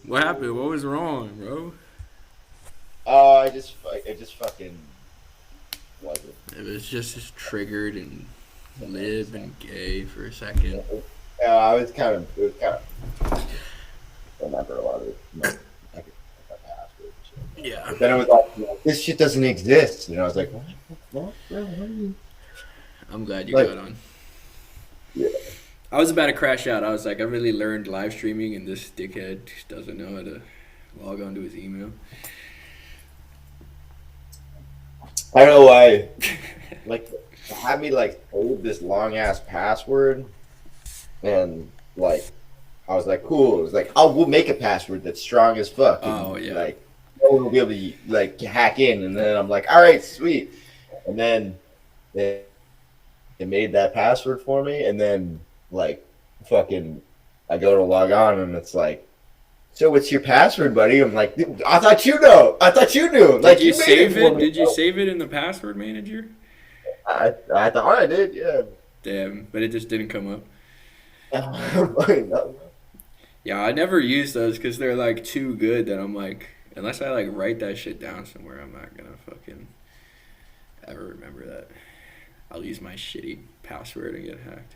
What happened? What was wrong, bro? Oh, I just fucking wasn't. It was just triggered and lib and gay for a second. I was kind of, it was kind of, I remember a lot of it. I could password and shit. Yeah. But then it was like, this shit doesn't exist. I was like, what? I'm glad you Like, got on. yeah. I was about to crash out. I was like, I really learned live streaming, and this dickhead just doesn't know how to log on to his email. I don't know why. Like, had me like hold this long ass password, and like, I was like, cool. It was like, oh, we'll make a password that's strong as fuck. And, Oh, yeah. Like, no one will be able to like hack in. And then I'm like, all right, sweet. And then they made that password for me, and then like, fucking, I go to log on, and it's like, so what's your password, buddy? I'm like, dude, I thought you know. I thought you knew. Like, Did you made save for it? me. Did you save it in the password manager? I thought I did, yeah. Damn, but it just didn't come up. No. Yeah, I never use those because they're like too good that I'm like, unless I like write that shit down somewhere, I'm not gonna fucking ever remember that. I'll use my shitty password and get hacked.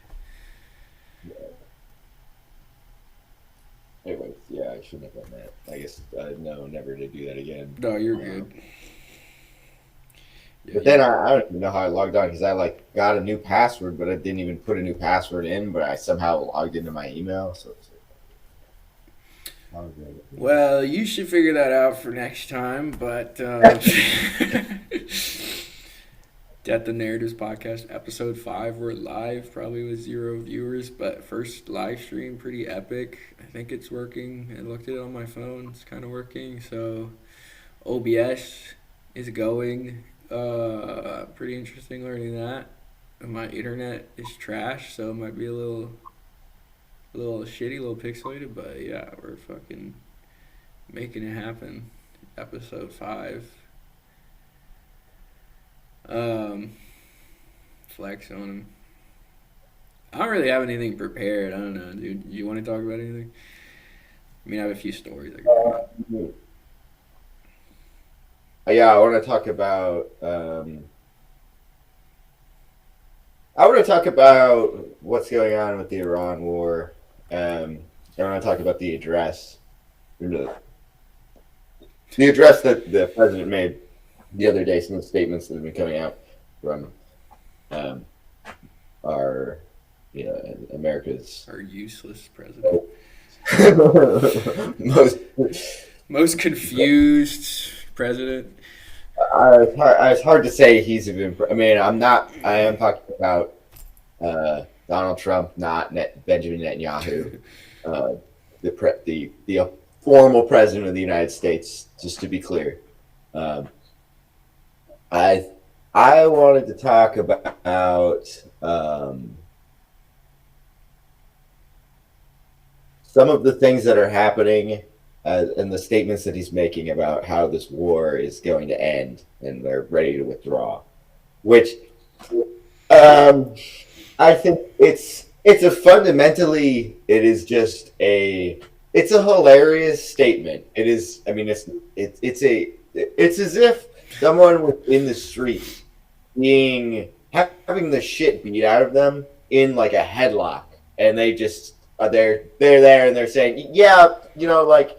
Anyways, yeah, I shouldn't have done that. I guess no, never to do that again. No, you're good. Yeah, But then I don't even know how I logged on because I like got a new password, but I didn't even put a new password in. But I somehow logged into my email. So it's like, well, you should figure that out for next time. But Death and Narratives podcast episode 5, we're live, probably with 0 viewers, but first live stream, pretty epic. I think it's working. I looked at it on my phone. It's kind of working. So OBS is going. Pretty interesting learning that. And my internet is trash, so it might be a little shitty, a little pixelated, but yeah, we're fucking making it happen. Episode 5. Flex on him. I don't really have anything prepared. I don't know, dude. You want to talk about anything? I mean, I have a few stories. I can talk about. Yeah, I want to talk about. I want to talk about what's going on with the Iran war. I want to talk about the address. The address that the president made the other day, some of the statements that have been coming out from our, America's Our useless president. most. Most confused president. It's hard to say he's even. I mean, I'm not. I am talking about Donald Trump, not Benjamin Netanyahu, the formal president of the United States. Just to be clear, I wanted to talk about some of the things that are happening and the statements that he's making about how this war is going to end and they're ready to withdraw. Which I think it's a fundamentally it's a hilarious statement. It is. I mean, it's as if someone was in the street having the shit beat out of them in like a headlock, and they just they're there and they're saying, yeah, like,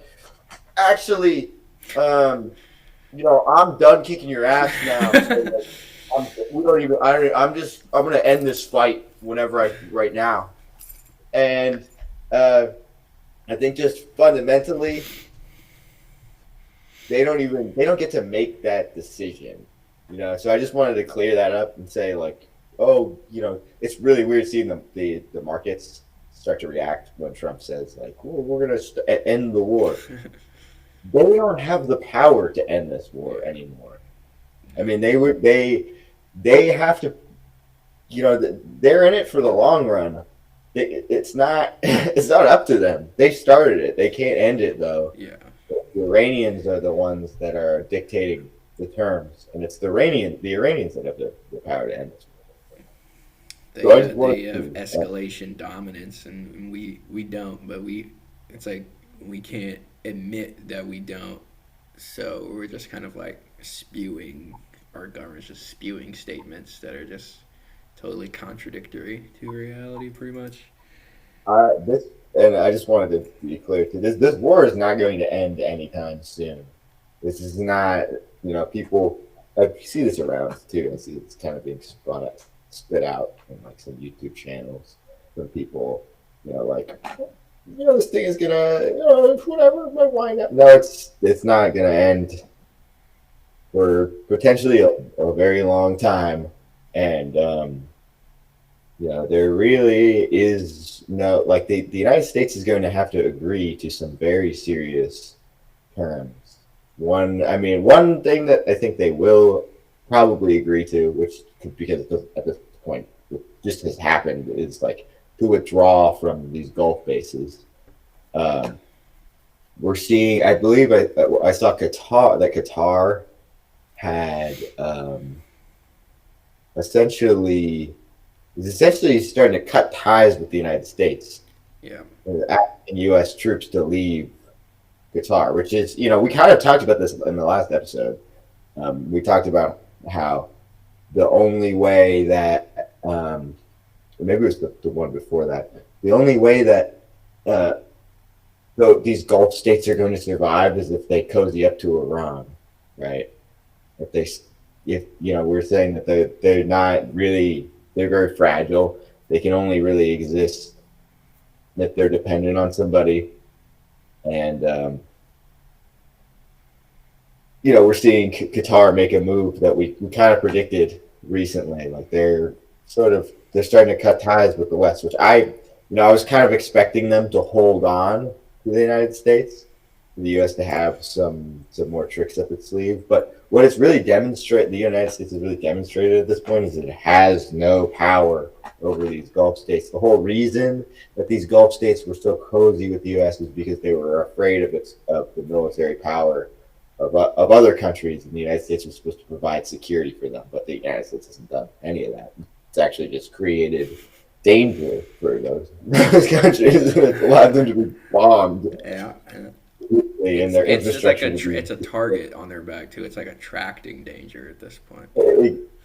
actually, I'm done kicking your ass now. So, like, I'm gonna end this fight right now. And I think just fundamentally, they don't get to make that decision. So I just wanted to clear that up and say, like, oh, it's really weird seeing the markets start to react when Trump says, like, well, we're going to end the war. They don't have the power to end this war anymore. I mean, they have to, they're in it for the long run. It's not up to them. They started it. They can't end it, though. Yeah. The Iranians are the ones that are dictating the terms, and it's the Iranians that have the power to end this. So I just They wanted have to, escalation dominance, and we don't. But it's like we can't admit that we don't. So we're just kind of like spewing. Our government's just spewing statements that are just totally contradictory to reality, pretty much. this, and I just wanted to be clear too. This war is not going to end anytime soon. This is not, people. I see this around too. I see it's kind of being spit out in like some YouTube channels from people. Like, this thing is gonna, whatever, it might wind up. No, it's not gonna end for potentially a very long time, and there really is no, like, the United States is going to have to agree to some very serious terms. One thing that I think they will probably agree to, which because at this point it just has happened, is like to withdraw from these Gulf bases. Um, we're seeing, I believe, I saw Qatar had essentially is essentially starting to cut ties with the United States Yeah. and asking U.S. troops to leave Qatar, which is, we kind of talked about this in the last episode. We talked about how the only way that, maybe it was the one before that, the only way that these Gulf states are going to survive is if they cozy up to Iran, right? If they, if we're saying that they're not really, they're very fragile. They can only really exist if they're dependent on somebody, and we're seeing Qatar make a move that we kind of predicted recently. Like they're starting to cut ties with the West, which I was kind of expecting them to hold on to the United States, for the U.S. to have some more tricks up its sleeve. But what it's really demonstrated, the United States has really demonstrated at this point, is that it has no power over these Gulf states. The whole reason that these Gulf states were so cozy with the U.S. is because they were afraid of the military power of other countries, and the United States was supposed to provide security for them, but the United States hasn't done any of that. It's actually just created danger for those countries. It's allowed them to be bombed, Yeah. and their It's just like infrastructure to it's a be target on their back too. It's like attracting danger at this point.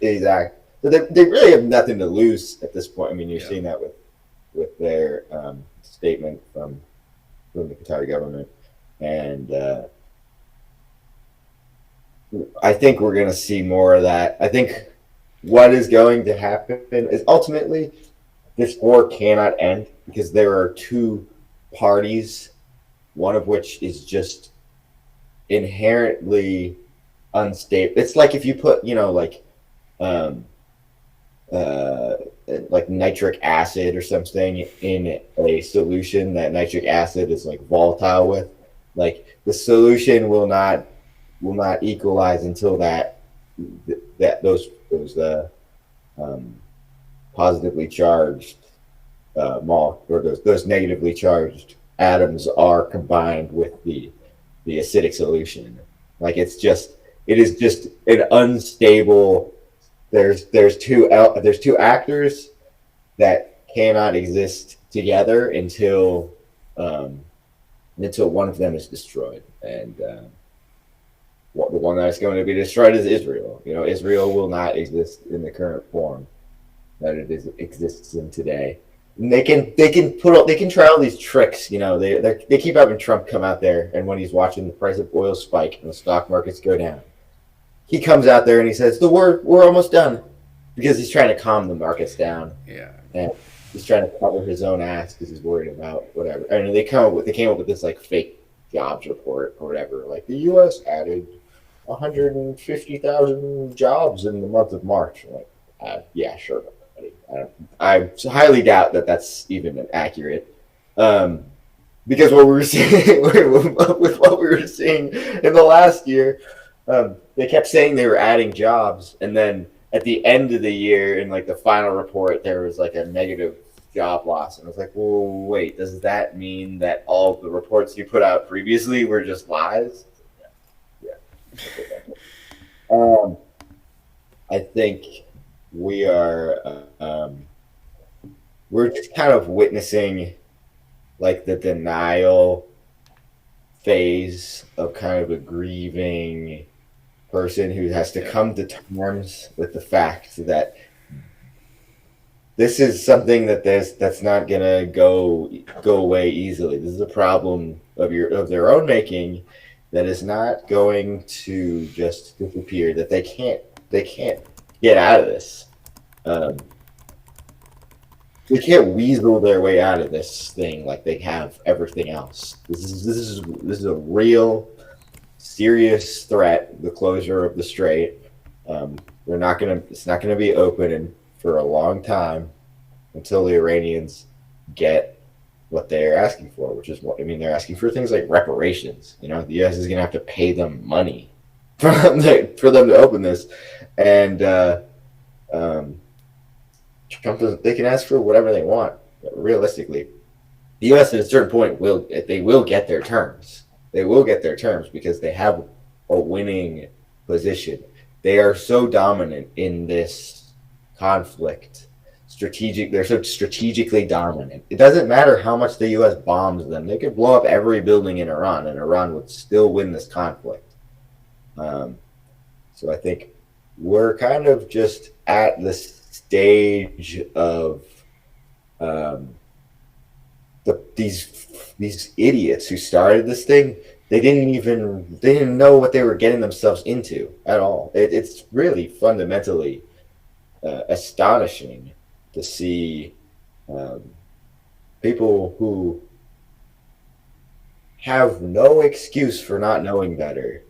exact. So they really have nothing to lose at this point. I mean, you're Yeah. seeing that with their statement from the Qatari government, and I think we're going to see more of that. I think what is going to happen is ultimately this war cannot end because there are two parties, one of which is just inherently unstable. It's like if you put, um, uh, like nitric acid or something in a solution that nitric acid is like volatile with, like the solution will not equalize until those um, positively charged or those negatively charged atoms are combined with the acidic solution. Like it is just an unstable. There's two actors that cannot exist together until one of them is destroyed, and the one that's going to be destroyed is Israel. Israel will not exist in the current form that exists in today. And they can try all these tricks. They keep having Trump come out there, and when he's watching the price of oil spike and the stock markets go down, he comes out there and he says, we're almost done," because he's trying to calm the markets down, Yeah. and he's trying to cover his own ass because he's worried about whatever. And they came up with this like fake jobs report or whatever. Like the U.S. added 150,000 jobs in the month of March. I'm like, yeah, sure. I highly doubt that that's even accurate. Because what we were seeing with what we were seeing in the last year, they kept saying they were adding jobs, and then at the end of the year, in like the final report, there was like a negative job loss, and I was like, well, wait, does that mean that all of the reports you put out previously were just lies? Yeah. I think we are. we're just kind of witnessing like the denial phase of kind of a grieving person who has to Yeah. come to terms with the fact that this is something that's not gonna go away easily. This is a problem of their own making that is not going to just disappear. That they can't get out of this. Um, they can't weasel their way out of this thing like they have everything else. This is a real serious threat. The closure of the strait. They're not gonna. It's not gonna be open for a long time until the Iranians get what they're asking for, which is what I mean. They're asking for things like reparations. The U.S. is going to have to pay them money for them to open this, and um, Trump doesn't. They can ask for whatever they want. But realistically, the U.S. at a certain point will get their terms. They will get their terms because they have a winning position. They are so dominant in this conflict. They're so strategically dominant. It doesn't matter how much the US bombs them. They could blow up every building in Iran and Iran would still win this conflict. um, so I think we're kind of just at the stage of um, these idiots who started this thing. They didn't know what they were getting themselves into at all. It's really fundamentally astonishing to see um, people who have no excuse for not knowing better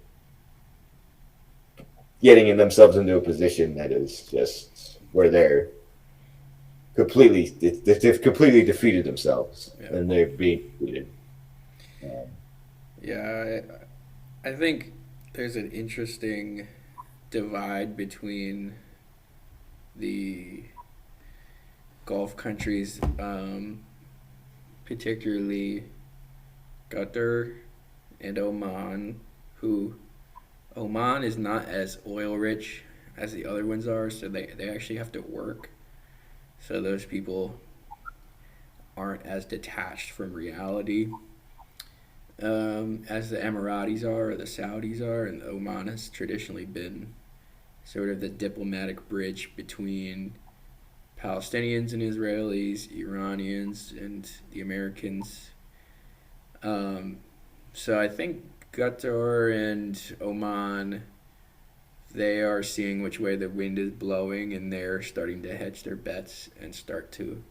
getting themselves into a position that is just where they've completely defeated themselves Yeah. and they're being defeated. Um, Yeah, I think there's an interesting divide between the Gulf countries, particularly Qatar and Oman, who Oman is not as oil rich as the other ones are, so they actually have to work. So those people aren't as detached from reality as the Emiratis are or the Saudis are, and Oman has traditionally been sort of the diplomatic bridge between Palestinians and Israelis, Iranians and the Americans. Um, so I think Qatar and Oman, they are seeing which way the wind is blowing, and they're starting to hedge their bets and start to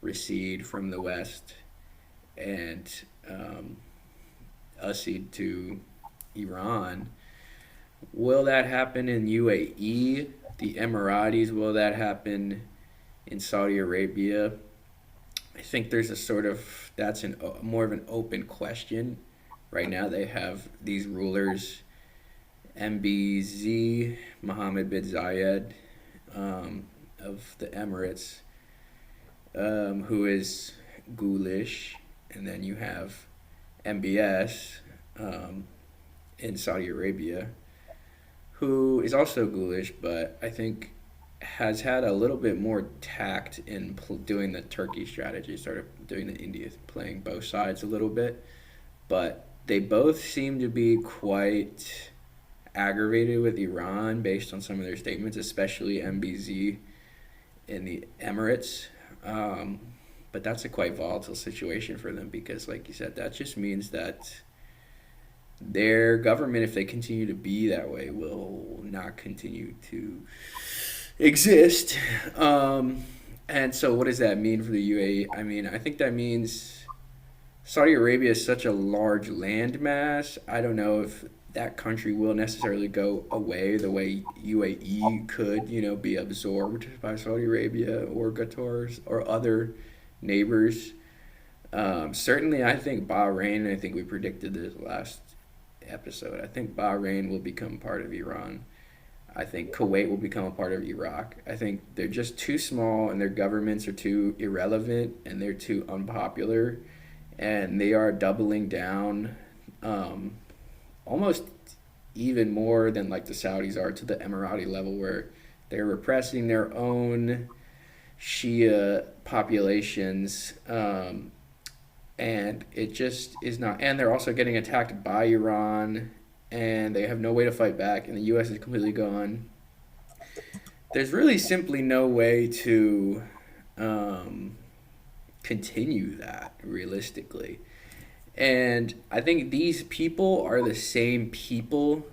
recede from the West and um, accede to Iran. Will that happen in UAE, the Emiratis? Will that happen in Saudi Arabia? I think there's a sort of that's an more of an open question. Right now, they have these rulers, MBZ, Mohammed bin Zayed, of the Emirates, who is ghoulish, and then you have MBS um, in Saudi Arabia, who is also ghoulish, but I think has had a little bit more tact in doing the Turkey strategy, sort of doing the India, playing both sides a little bit. But they both seem to be quite aggravated with Iran based on some of their statements, especially MBZ in the Emirates. Um, but that's a quite volatile situation for them because, like you said, that just means that their government, if they continue to be that way, will not continue to exist. And so, what does that mean for the UAE? I mean, I think that means Saudi Arabia is such a large landmass. I don't know if that country will necessarily go away the way UAE could, be absorbed by Saudi Arabia or Qatar or other neighbors. Certainly, I think Bahrain, I think we predicted this last episode, I think Bahrain will become part of Iran. I think Kuwait will become a part of Iraq. I think they're just too small and their governments are too irrelevant and they're too unpopular. And they are doubling down um, almost even more than like the Saudis are to the Emirati level where they're repressing their own Shia populations, and it just is not. And they're also getting attacked by Iran, and they have no way to fight back, and the U.S. is completely gone. There's really simply no way to um, continue that realistically. And I think these people are the same people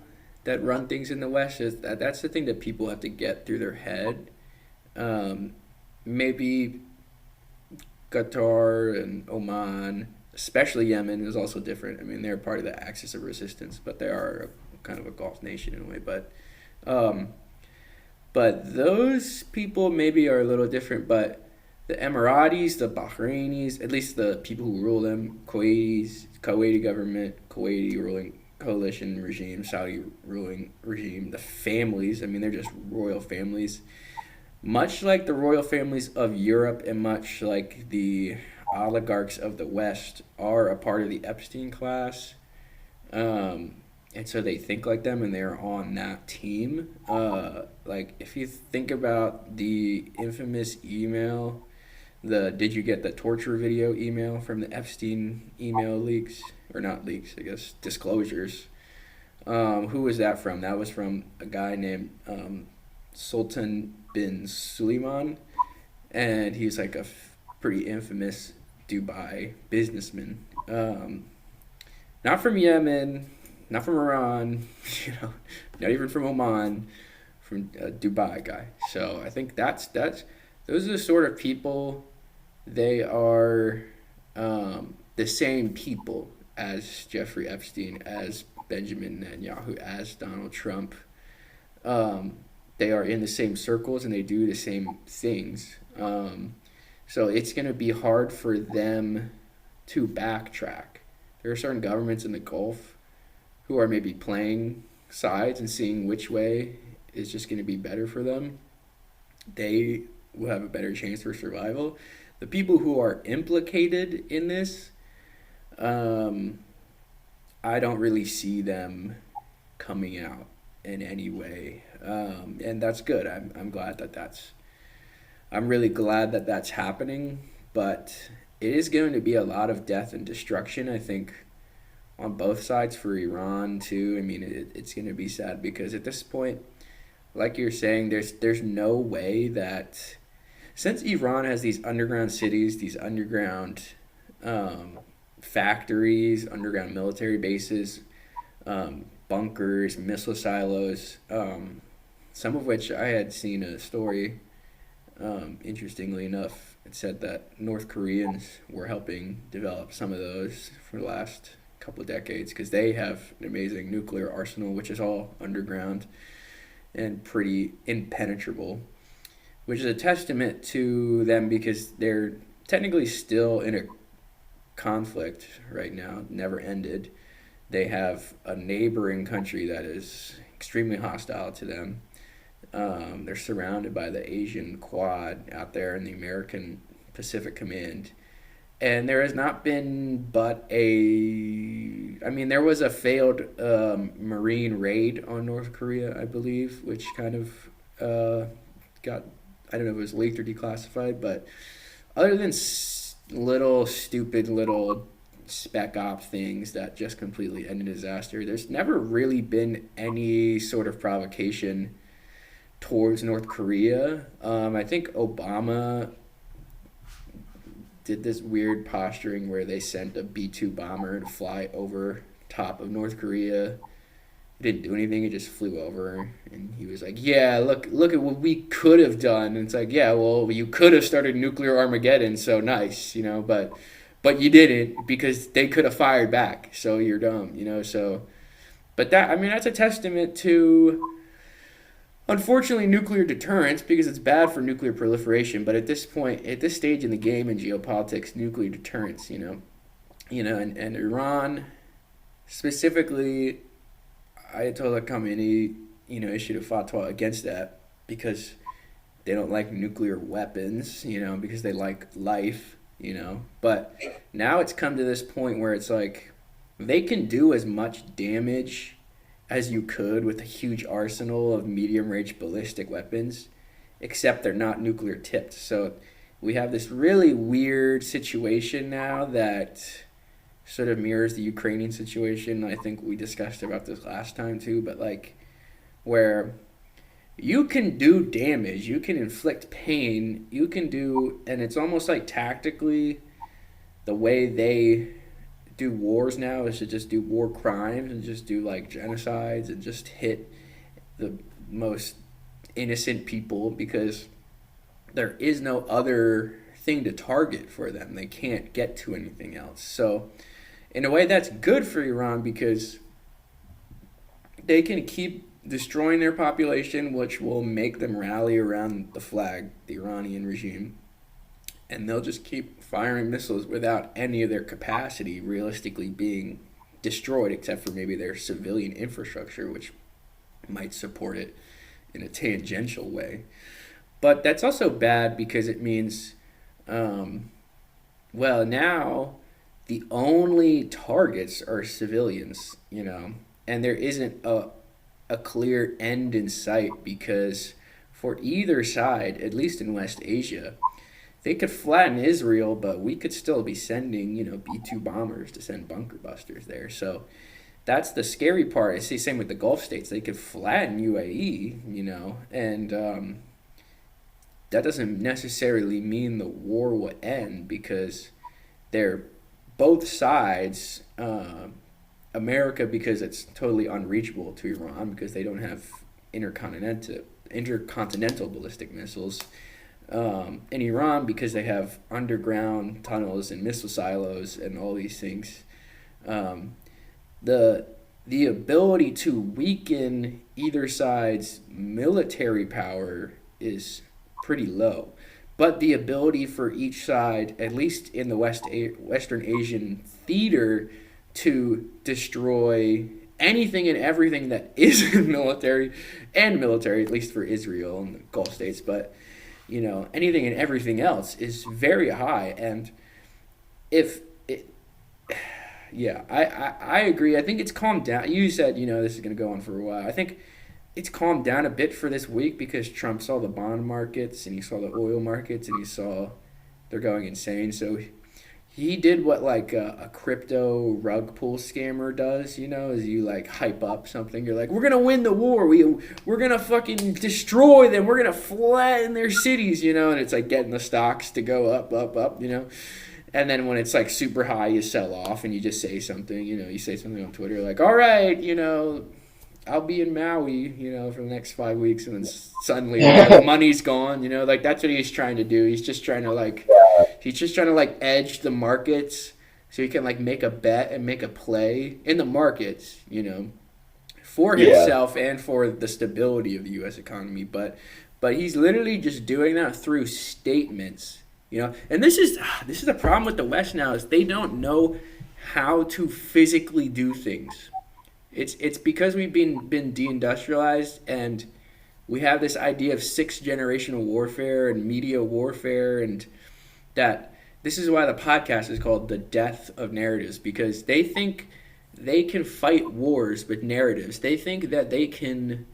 that run things in the West. That's the thing that people have to get through their head. Um, Maybe Qatar and Oman, especially Yemen, is also different. I mean, they're part of the axis of resistance, but they are kind of a Gulf nation in a way. Um, but those people maybe are a little different. But the Emiratis, the Bahrainis, at least the people who rule them, Kuwaiti government, Kuwaiti ruling coalition regime, Saudi ruling regime, the families, I mean, they're just royal families. Much like the royal families of Europe and much like the oligarchs of the West are a part of the Epstein class. Um, and so they think like them and they're on that team. Like, if you think about the infamous email, the did you get the torture video email from the Epstein email leaks? Or not leaks, I guess, disclosures. Who was that from? That was from a guy named Sultan bin Suleiman, and he's like a pretty infamous Dubai businessman. Not from Yemen, not from Iran, you know, not even from Oman, from a Dubai guy. So I think that's those are the sort of people. They are the same people as Jeffrey Epstein, as Benjamin Netanyahu, as Donald Trump. Um, they are in the same circles and they do the same things. So it's going to be hard for them to backtrack. There are certain governments in the Gulf who are maybe playing sides and seeing which way is just going to be better for them. They will have a better chance for survival. The people who are implicated in this, um, I don't really see them coming out in any way, and that's good. I'm glad that that's. I'm really glad that that's happening, but it is going to be a lot of death and destruction. I think on both sides for Iran too. I mean, it's going to be sad because at this point, like you're saying, there's no way that since Iran has these underground cities, these underground um, factories, underground military bases, bunkers, missile silos, some of which I had seen a story, interestingly enough, it said that North Koreans were helping develop some of those for the last couple of decades because they have an amazing nuclear arsenal, which is all underground and pretty impenetrable, which is a testament to them because they're technically still in a conflict right now, never ended. They have a neighboring country that is extremely hostile to them. They're surrounded by the Asian Quad out there in the American Pacific Command. And there has not been but a. I mean, there was a failed Marine raid on North Korea, I believe, which kind of got. I don't know if it was leaked or declassified, but other than little stupid little spec op things that just completely end in disaster, there's never really been any sort of provocation towards North Korea. I think Obama did this weird posturing where they sent a B-2 bomber to fly over top of North Korea. It didn't do anything, it just flew over, and he was like, yeah, look at what we could have done. And it's like, yeah, well, you could have started nuclear Armageddon, so nice, you know, but you didn't because they could have fired back, so you're dumb, you know. So but that, I mean, that's a testament to, unfortunately, nuclear deterrence, because it's bad for nuclear proliferation. But at this point, at this stage in the game in geopolitics, nuclear deterrence, and Iran specifically, Ayatollah Khamenei, issued a fatwa against that because they don't like nuclear weapons, because they like life, But now it's come to this point where it's like they can do as much damage as you could with a huge arsenal of medium range ballistic weapons, except they're not nuclear tipped. So we have this really weird situation now that sort of mirrors the Ukrainian situation. I think we discussed about this last time too, but like where you can do damage, you can inflict pain, you can do, and it's almost like tactically the way they do wars now is to just do war crimes and just do like genocides and just hit the most innocent people because there is no other thing to target for them. They can't get to anything else. So, in a way, that's good for Iran because they can keep destroying their population, which will make them rally around the flag, the Iranian regime. And they'll just keep firing missiles without any of their capacity realistically being destroyed, except for maybe their civilian infrastructure, which might support it in a tangential way. But that's also bad because it means, well, now the only targets are civilians, you know, and there isn't a clear end in sight because for either side, at least in West Asia, they could flatten Israel, but we could still be sending, you know, B-2 bombers to send bunker busters there. So that's the scary part. It's the same with the Gulf states. They could flatten UAE, you know, and that doesn't necessarily mean the war will end because they're both sides. America, because it's totally unreachable to Iran because they don't have intercontinental ballistic missiles. And Iran, because they have underground tunnels and missile silos and all these things. The ability to weaken either side's military power is pretty low. But the ability for each side, at least in the Western Asian theater, to destroy anything and everything that isn't military, at least for Israel and the Gulf states, but you know, anything and everything else is very high. And if it, yeah, I agree. I think it's calmed down. You said, you know, this is going to go on for a while. I think it's calmed down a bit for this week because Trump saw the bond markets and he saw the oil markets and he saw they're going insane. So he did what like a crypto rug pull scammer does, you know, is you like hype up something. You're like, we're going to win the war. We're going to fucking destroy them. We're going to flatten their cities, you know, and it's like getting the stocks to go up, up, up, you know. And then when it's like super high, you sell off and you just say something, you know, you say something on Twitter like, all right, you know, I'll be in Maui, you know, for the next 5 weeks. And then suddenly the money's gone, you know, like that's what he's trying to do. He's just trying to like edge the markets so he can like make a bet and make a play in the markets, you know, for himself and for the stability of the U.S. economy. But he's literally just doing that through statements. You know, and this is the problem with the West now is they don't know how to physically do things. It's because we've been deindustrialized and we have this idea of sixth generational warfare and media warfare, and that this is why the podcast is called The Death of Narratives, because they think they can fight wars with narratives. They think that they can.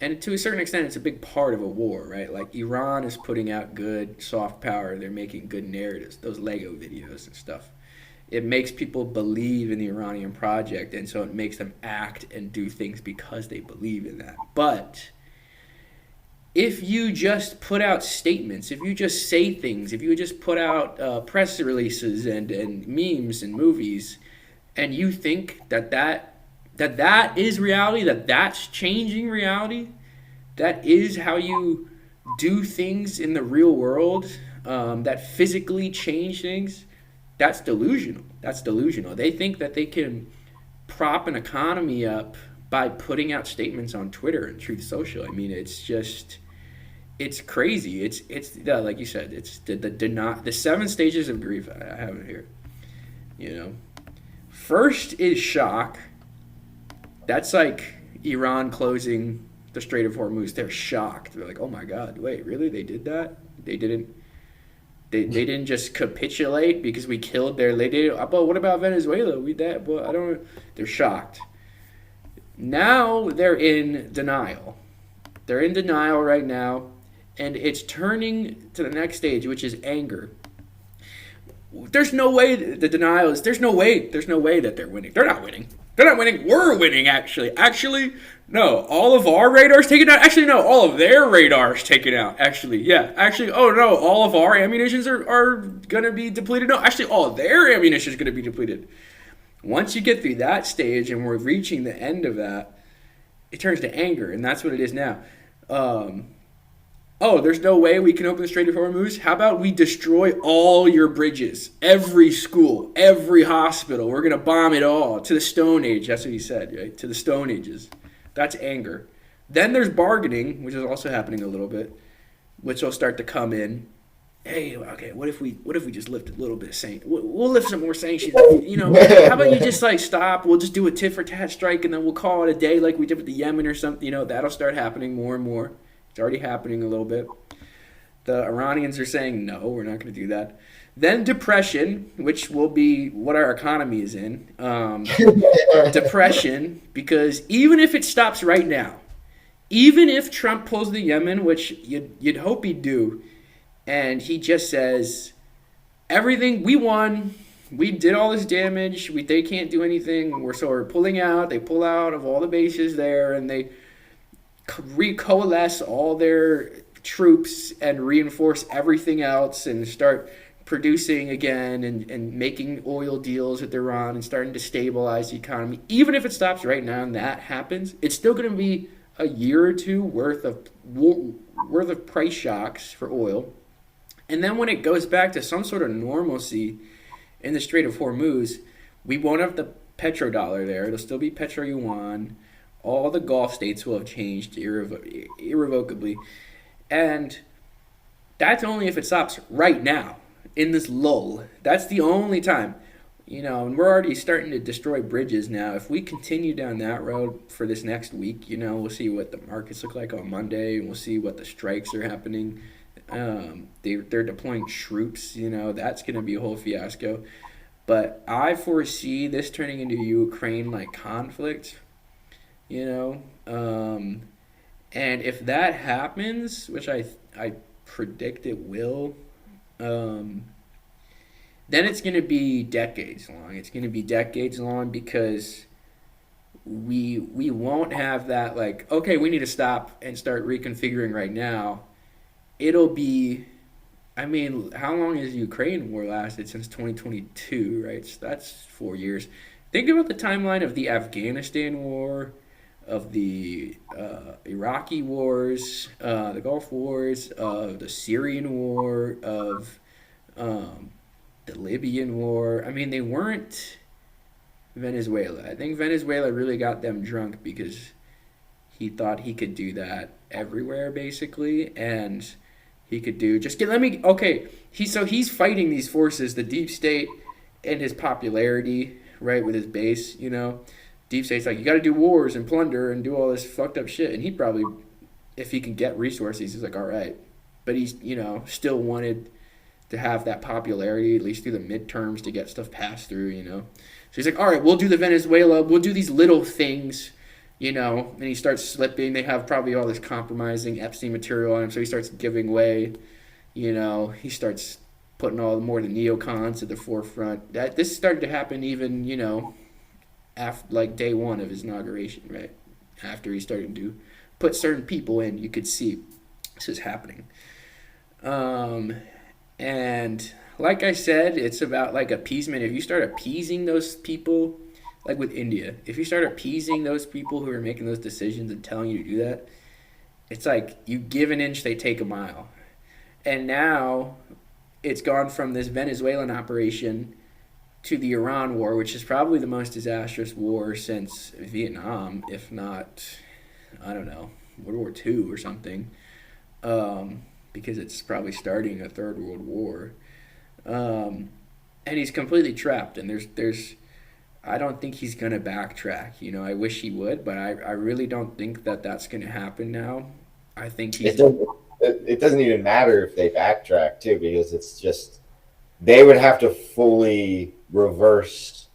And to a certain extent, it's a big part of a war, right? Like Iran is putting out good soft power. They're making good narratives, those Lego videos and stuff. It makes people believe in the Iranian project, and so it makes them act and do things because they believe in that. But if you just put out statements, if you just say things, if you just put out press releases and memes and movies, and you think that is reality, that's changing reality, that is how you do things in the real world, that physically change things, that's delusional. They think that they can prop an economy up by putting out statements on Twitter and Truth Social. I mean, it's crazy. It's like you said, it's the 7 stages of grief. I have it here. You know, first is shock. That's like Iran closing the Strait of Hormuz. They're shocked. They're like, "Oh my God, wait, really? They did that? They didn't just capitulate because we killed their lady. But what about Venezuela? They're shocked. Now they're in denial. They're in denial right now, and it's turning to the next stage, which is anger. There's no way the denial is. There's no way. There's no way that they're winning. They're not winning. They're not winning. We're winning. Actually, no. All of our radars taken out. Actually, no. All of their radars taken out. Actually, yeah. Actually, oh no. All of our ammunitions are gonna be depleted. No. Actually, all of their ammunition is gonna be depleted. Once you get through that stage, and we're reaching the end of that, it turns to anger, and that's what it is now. Um, Oh, there's no way we can open the Strait of Hormuz? How about we destroy all your bridges, every school, every hospital? We're going to bomb it all to the Stone Age. That's what he said, right? To the Stone Ages. That's anger. Then there's bargaining, which is also happening a little bit, which will start to come in. Hey, okay, what if we just lift a little bit of sanctions? We'll lift some more sanctions. How about you just like stop? We'll just do a tit for tat strike, and then we'll call it a day, like we did with the Yemen or something. That'll start happening more and more. It's already happening a little bit. The Iranians are saying, no, we're not going to do that. Then depression, which will be what our economy is in. Depression, because even if it stops right now, even if Trump pulls the Yemen, which you'd hope he'd do, and he just says, everything, we won, we did all this damage, they can't do anything, we're pulling out, they pull out of all the bases there, and they recoalesce all their troops and reinforce everything else and start producing again and making oil deals with Iran and starting to stabilize the economy. Even if it stops right now and that happens, it's still going to be a year or two worth of price shocks for oil. And then when it goes back to some sort of normalcy in the Strait of Hormuz, we won't have the petrodollar there. It'll still be petro yuan. All the Gulf states will have changed irrevocably. And that's only if it stops right now, in this lull. That's the only time. And we're already starting to destroy bridges now. If we continue down that road for this next week, we'll see what the markets look like on Monday, and we'll see what the strikes are happening. They're deploying troops, that's going to be a whole fiasco. But I foresee this turning into a Ukraine-like conflict. And if that happens, which I predict it will, then it's going to be decades long. It's going to be decades long because we won't have that like, okay, we need to stop and start reconfiguring right now. It'll be, how long has the Ukraine war lasted? Since 2022, right? So that's 4 years. Think about the timeline of the Afghanistan war, of the Iraqi wars, the Gulf wars, of the Syrian war, of the Libyan war. They weren't Venezuela. I think Venezuela really got them drunk because he thought he could do that everywhere, basically, and he could do he's fighting these forces, the deep state, and his popularity, right, with his base, Deep State's like, you got to do wars and plunder and do all this fucked up shit. And he probably, if he can get resources, he's like, all right. But he's, still wanted to have that popularity, at least through the midterms, to get stuff passed through, So he's like, all right, we'll do the Venezuela. We'll do these little things, And he starts slipping. They have probably all this compromising Epstein material on him. So he starts giving way, He starts putting all more of the neocons at the forefront. This started to happen even, after like day one of his inauguration, right? After he started to put certain people in, you could see this is happening. And like I said, it's about like appeasement. If you start appeasing those people, like with India, if you start appeasing those people who are making those decisions and telling you to do that, it's like you give an inch, they take a mile. And now it's gone from this Venezuelan operation to the Iran war, which is probably the most disastrous war since Vietnam, if not, I don't know, World War II or something, because it's probably starting a third world war. And he's completely trapped, and there's I don't think he's going to backtrack. I wish he would, but I really don't think that that's going to happen now. I think he's... It doesn't even matter if they backtrack, too, because it's just... They would have to fully reverse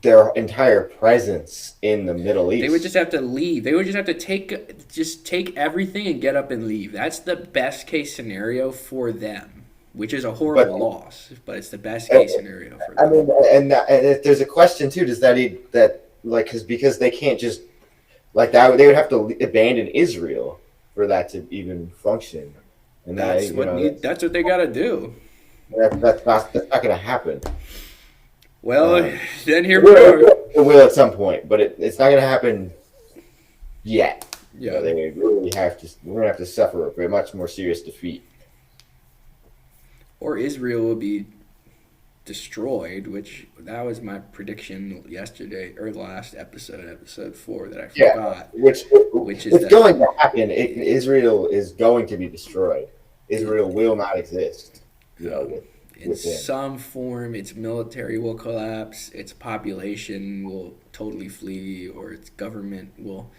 their entire presence in the Middle They would East. just have to leave. They would just have to take everything and get up and leave. That's the best case scenario for them, which is a But horrible loss, but it's the best case scenario for I them. mean, and if there's a question too, does that like because they can't just like that, they would have to abandon Israel for that to even function, and that That's what they got to do. that's not going to happen. Well, Um, then here we are. it will at some point, but it's not going to happen yet. Yeah. They really have to. We're going to have to suffer a much more serious defeat. Or Israel will be destroyed, which that was my prediction yesterday or last episode 4 that I forgot. Which is is that going to happen. Israel is going to be destroyed. Israel will not exist. in some form, its military will collapse, its population will totally flee, or its government will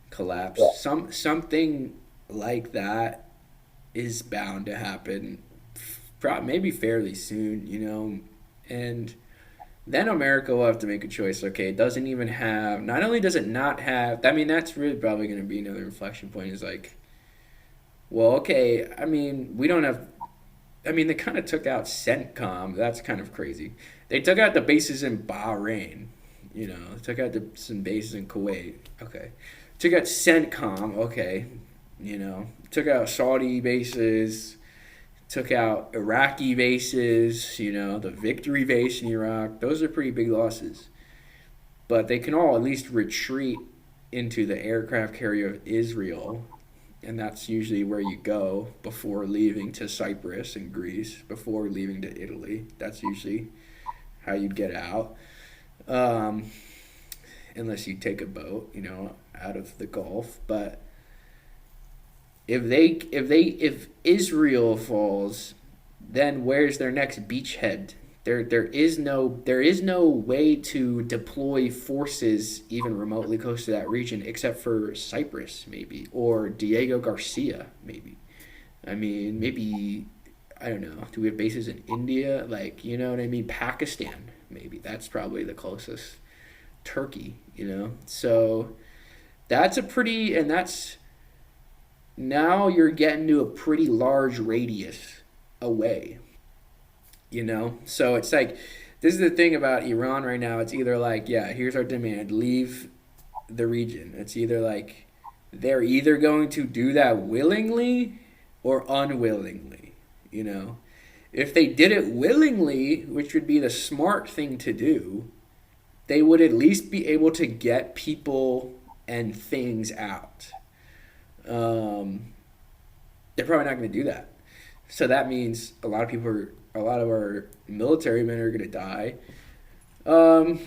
collapse. Yeah. Something like that is bound to happen, maybe fairly soon, and then America will have to make a choice. Okay, it doesn't even have. Not only does it not have. I mean, that's really probably going to be another inflection point. Is like, well, okay. I mean, we don't have. I mean, they kind of took out CENTCOM. That's kind of crazy. They took out the bases in Bahrain. They took out some bases in Kuwait. Okay. Took out CENTCOM. Okay. Took out Saudi bases. Took out Iraqi bases. The Victory base in Iraq. Those are pretty big losses. But they can all at least retreat into the aircraft carrier of Israel. And that's usually where you go before leaving to Cyprus and Greece, before leaving to Italy. That's usually how you'd get out. Unless you take a boat, out of the Gulf. But if Israel falls, then where's their next beachhead? There is no way to deploy forces even remotely close to that region except for Cyprus maybe, or Diego Garcia maybe. I mean, maybe, I don't know. Do we have bases in India? Like, you know what I mean? Pakistan maybe. That's probably the closest. Turkey, So that's now you're getting to a pretty large radius away. So it's like, this is the thing about Iran right now. It's either like, yeah, here's our demand, leave the region. It's either like they're either going to do that willingly or unwillingly. If they did it willingly, which would be the smart thing to do, they would at least be able to get people and things out. They're probably not going to do that. So that means a lot of our military men are going to die,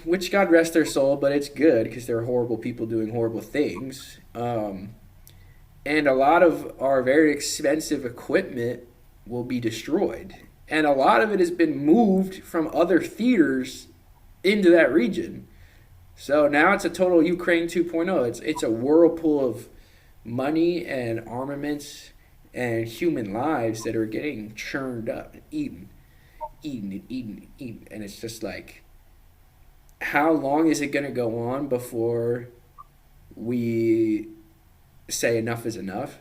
which God rest their soul, but it's good because they're horrible people doing horrible things. And a lot of our very expensive equipment will be destroyed. And a lot of it has been moved from other theaters into that region. So now it's a total Ukraine 2.0. It's a whirlpool of money and armaments and human lives that are getting churned up and eaten. And it's just like, how long is it going to go on before we say enough is enough?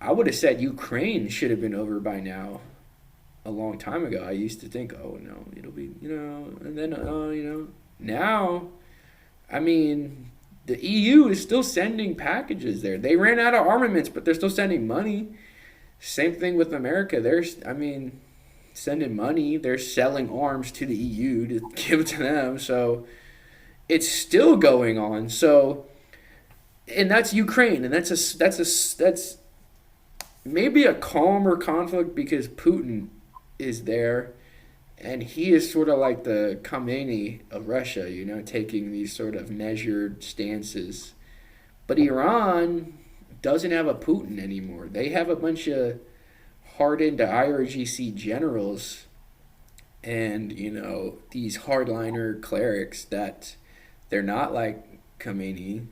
I would have said Ukraine should have been over by now a long time ago. I used to think, oh, no, it'll be, and then, now, I mean, the EU is still sending packages there. They ran out of armaments, but they're still sending money. Same thing with America. Sending money. They're selling arms to the EU to give to them. So it's still going on. So, and that's Ukraine, and that's maybe a calmer conflict because Putin is there, and he is sort of like the Khamenei of Russia, taking these sort of measured stances. But Iran doesn't have a Putin anymore. They have a bunch of hardened IRGC generals and, these hardliner clerics that they're not like Khamenei,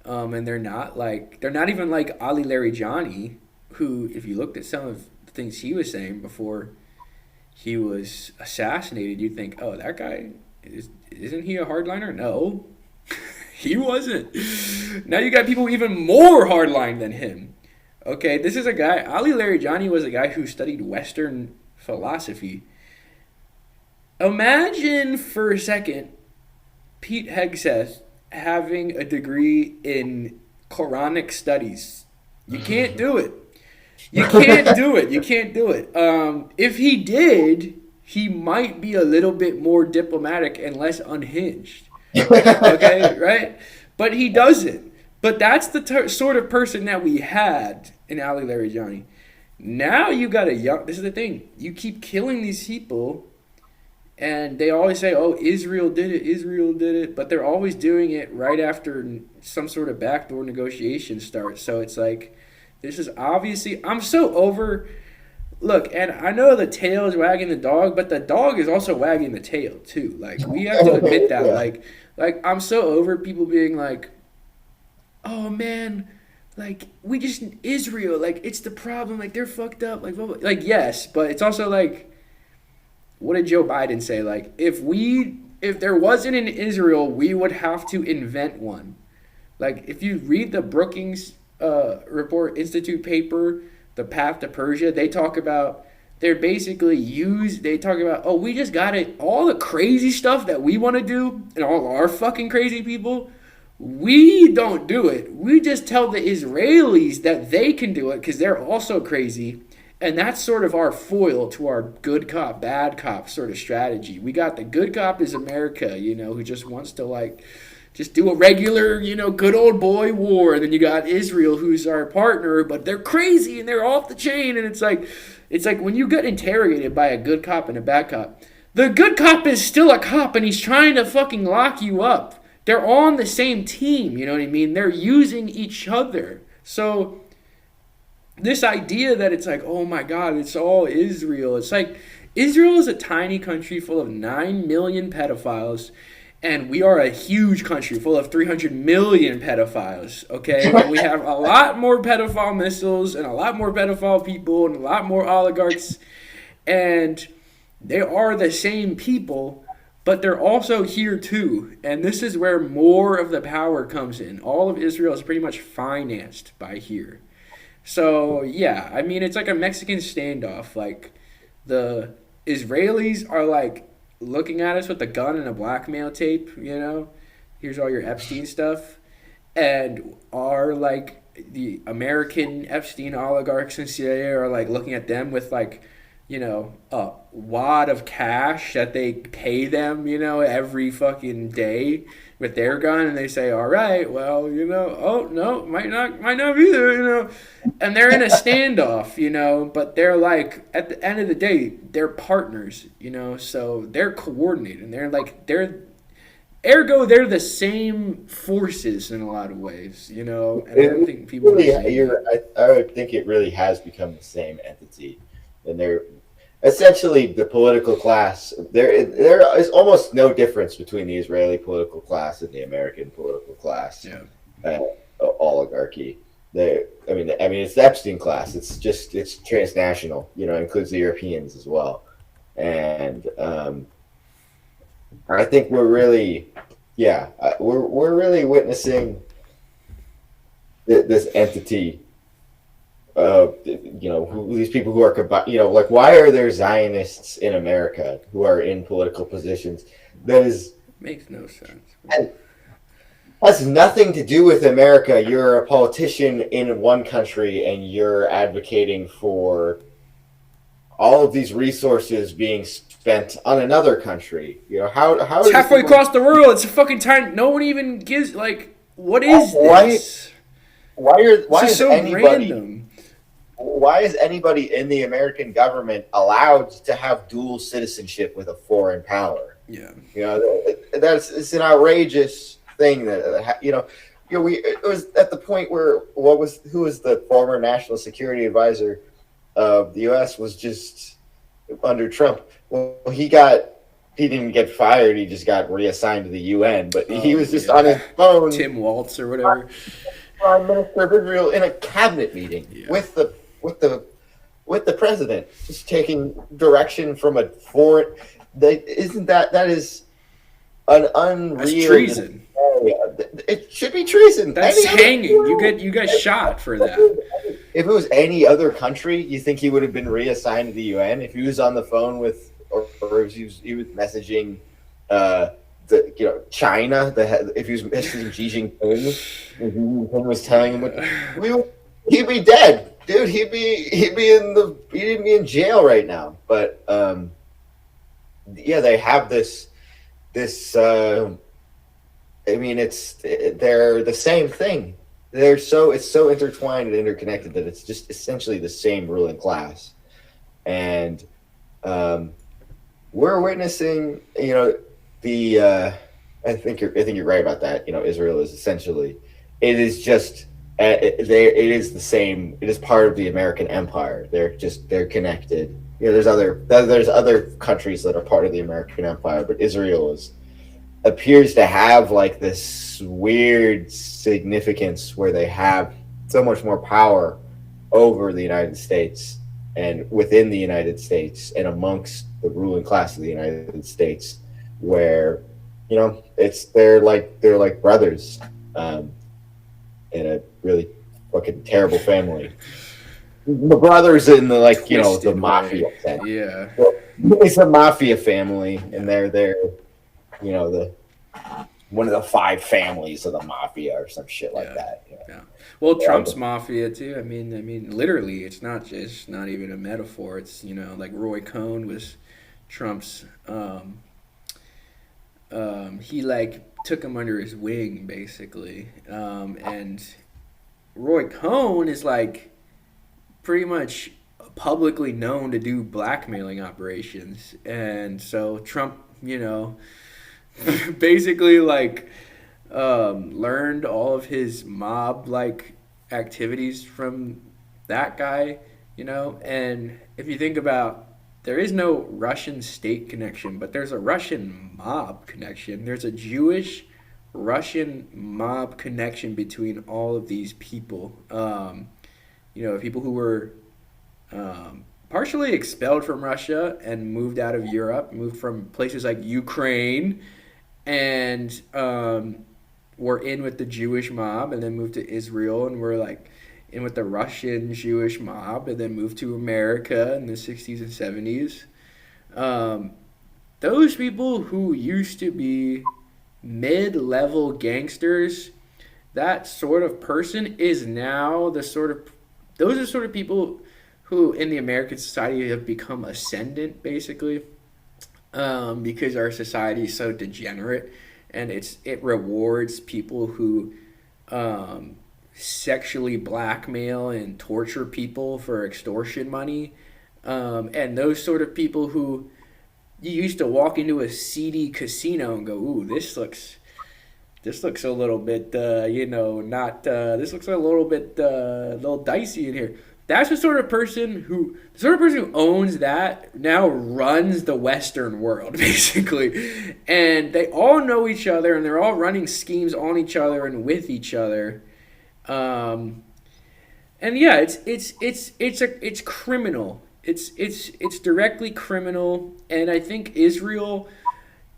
and they're not even like Ali Larijani, who, if you looked at some of the things he was saying before he was assassinated, you'd think, oh, that guy Isn't he a hardliner? No, he wasn't. Now you got people even more hardline than him. Okay, this is a guy. Ali Larijani was a guy who studied Western philosophy. Imagine for a second Pete Hegseth having a degree in Quranic studies. You can't do it. You can't do it. You can't do it. If he did, he might be a little bit more diplomatic and less unhinged. Okay, right? But he doesn't. But that's the sort of person that we had in Ali Larijani. Now you got a young. This is the thing. You keep killing these people. And they always say, oh, Israel did it, Israel did it. But they're always doing it right after some sort of backdoor negotiation starts. So it's like, this is obviously, I'm so over. Look, and I know the tail is wagging the dog, but the dog is also wagging the tail too. Like, we have to admit that. Like I'm so over people being like, oh man, like, we just, Israel, like, it's the problem. Like, they're fucked up. Like, blah, blah. Like, yes, but it's also like, what did Joe Biden say? Like, if there wasn't an Israel, we would have to invent one. Like, if you read the Brookings Report Institute paper, The Path to Persia, they talk about, oh, we just got it, all the crazy stuff that we want to do, and all our fucking crazy people, we don't do it. We just tell the Israelis that they can do it because they're also crazy. And that's sort of our foil to our good cop, bad cop sort of strategy. We got the good cop is America, who just wants to, like, just do a regular, good old boy war. And then you got Israel, who's our partner, but they're crazy and they're off the chain. And it's like when you get interrogated by a good cop and a bad cop, the good cop is still a cop and he's trying to fucking lock you up. They're on the same team, you know what I mean? They're using each other. So this idea that it's like, oh my God, it's all Israel. It's like, Israel is a tiny country full of 9 million pedophiles, and we are a huge country full of 300 million pedophiles, okay? And we have a lot more pedophile missiles and a lot more pedophile people and a lot more oligarchs, and they are the same people, but they're also here too. And this is where more of the power comes in. All of Israel is pretty much financed by here. So, yeah, I mean, it's like a Mexican standoff. Like, the Israelis are, like, looking at us with a gun and a blackmail tape, Here's all your Epstein stuff. And like, the American Epstein oligarchs and CIA are, like, looking at them with, like, a wad of cash that they pay them, every fucking day with their gun, and they say, all right, well, oh, no, might not be there, and they're in a standoff, but they're like, at the end of the day, they're partners, so they're coordinated, and ergo, they're the same forces in a lot of ways, and I don't think people really, I would think it really has become the same entity, and they're essentially the political class. There is almost no difference between the Israeli political class and the American political class. Yeah. Oligarchy. I mean, it's the Epstein class. It's transnational. Includes the Europeans as well. And I think we're really witnessing this entity. These people who are, like, why are there Zionists in America who are in political positions? Makes no sense. And has nothing to do with America. You're a politician in one country and you're advocating for all of these resources being spent on another country. How it's halfway across the world. It's a fucking time. No one even gives, like, what is this? Why is so anybody random? Why is anybody in the American government allowed to have dual citizenship with a foreign power? Yeah, it's an outrageous thing that it was at the point where who was the former national security advisor of the U.S. was just under Trump. Well, he didn't get fired. He just got reassigned to the UN, but he was just on his phone. Tim Waltz or whatever. Prime Minister of Israel in a cabinet meeting with the president, just taking direction from a foreign. That is an That's unreal treason. display. It should be treason. That's hanging. You get shot for that. If it was any other country, you think he would have been reassigned to the UN? If he was on the phone with, or if he was messaging, China, if he was messaging Xi Jinping, and Xi Jinping was telling him, he'd be dead, dude. He'd be in jail right now. But yeah, they have this. I mean, they're the same thing. It's so intertwined and interconnected that it's just essentially the same ruling class, and we're witnessing, I think you're right about that. Israel is essentially, it is just it is the same. It is part of the American empire. They're connected. There's other countries that are part of the American empire, but Israel appears to have like this weird significance where they have so much more power over the United States and within the United States and amongst the ruling class of the United States, where they're like brothers in a really fucking terrible family. The brothers in the the mafia sense. Yeah. Well, it's a mafia family, and they're the one of the 5 families of the mafia or some shit like that. Yeah. Well, Trump's mafia too. I mean, literally, it's not even a metaphor. It's like Roy Cohn was Trump's. He took him under his wing basically, and Roy Cohn is pretty much publicly known to do blackmailing operations, and so Trump, basically learned all of his mob activities from that guy, and if you think about, there is no Russian state connection, but there's a Russian mob connection. There's a Jewish Russian mob connection between all of these people. People who were partially expelled from Russia and moved out of Europe, moved from places like Ukraine, and were in with the Jewish mob, and then moved to Israel, and were in with the Russian Jewish mob, and then moved to America in the 60s and 70s. Those people who used to be mid-level gangsters, that sort of person is now those are sort of people who in the American society have become ascendant, basically, because our society is so degenerate, and it rewards people who sexually blackmail and torture people for extortion money, and those sort of people who you used to walk into a seedy casino and go, "Ooh, this looks a little bit, this looks a little dicey in here." That's the sort of person who owns that now runs the Western world, basically, and they all know each other, and they're all running schemes on each other and with each other, and yeah, it's criminal. It's directly criminal, and I think Israel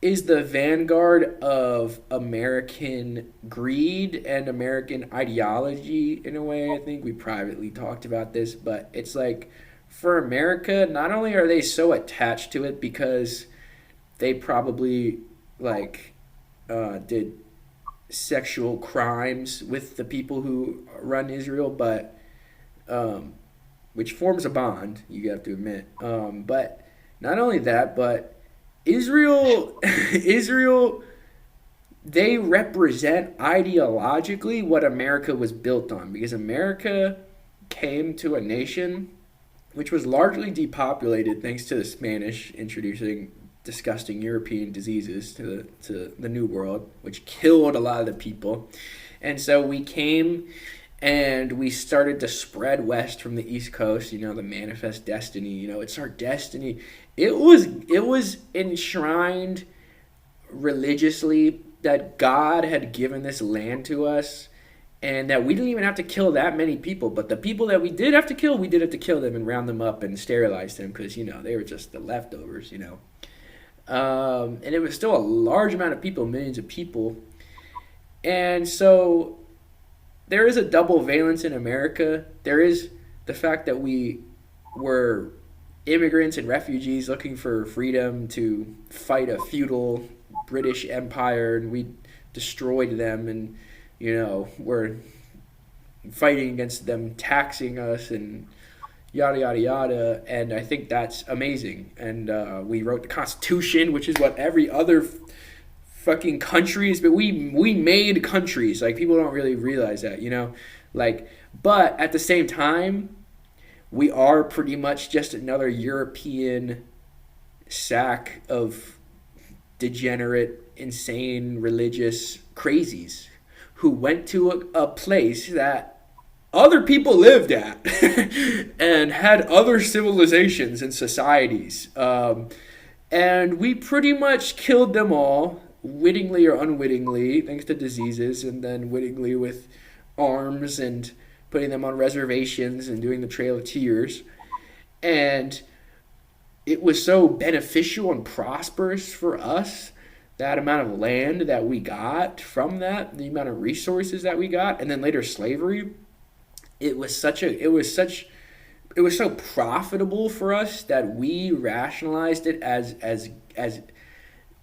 is the vanguard of American greed and American ideology in a way. I think we privately talked about this, but it's for America, not only are they so attached to it because they probably did sexual crimes with the people who run Israel, but which forms a bond, you have to admit. But not only that, but Israel, they represent ideologically what America was built on, because America came to a nation which was largely depopulated thanks to the Spanish introducing disgusting European diseases to the New World, which killed a lot of the people. And so we came and we started to spread west from the East Coast, the manifest destiny, it's our destiny. It was enshrined religiously that God had given this land to us, and that we didn't even have to kill that many people. But the people that we did have to kill, we did have to kill them and round them up and sterilize them because, they were just the leftovers, And it was still a large amount of people, millions of people. And so there is a double valence in America. There is the fact that we were immigrants and refugees looking for freedom to fight a feudal British Empire, and we destroyed them, and we're fighting against them taxing us and yada yada yada. And I think that's amazing. And we wrote the Constitution, which is what every other fucking countries, but we made countries. Like, people don't really realize that, like. But at the same time, we are pretty much just another European sack of degenerate, insane, religious crazies who went to a place that other people lived at and had other civilizations and societies. And we pretty much killed them all, wittingly or unwittingly, thanks to diseases, and then wittingly with arms and putting them on reservations and doing the Trail of Tears. And it was so beneficial and prosperous for us, that amount of land that we got from that, the amount of resources that we got, and then later slavery. It was so profitable for us that we rationalized it as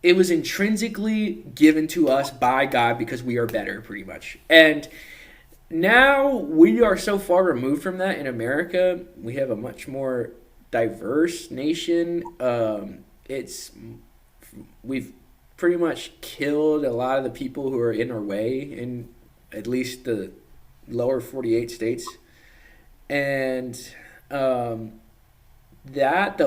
it was intrinsically given to us by God because we are better, pretty much. And now we are so far removed from that in America. We have a much more diverse nation. We've pretty much killed a lot of the people who are in our way in at least the lower 48 states. And the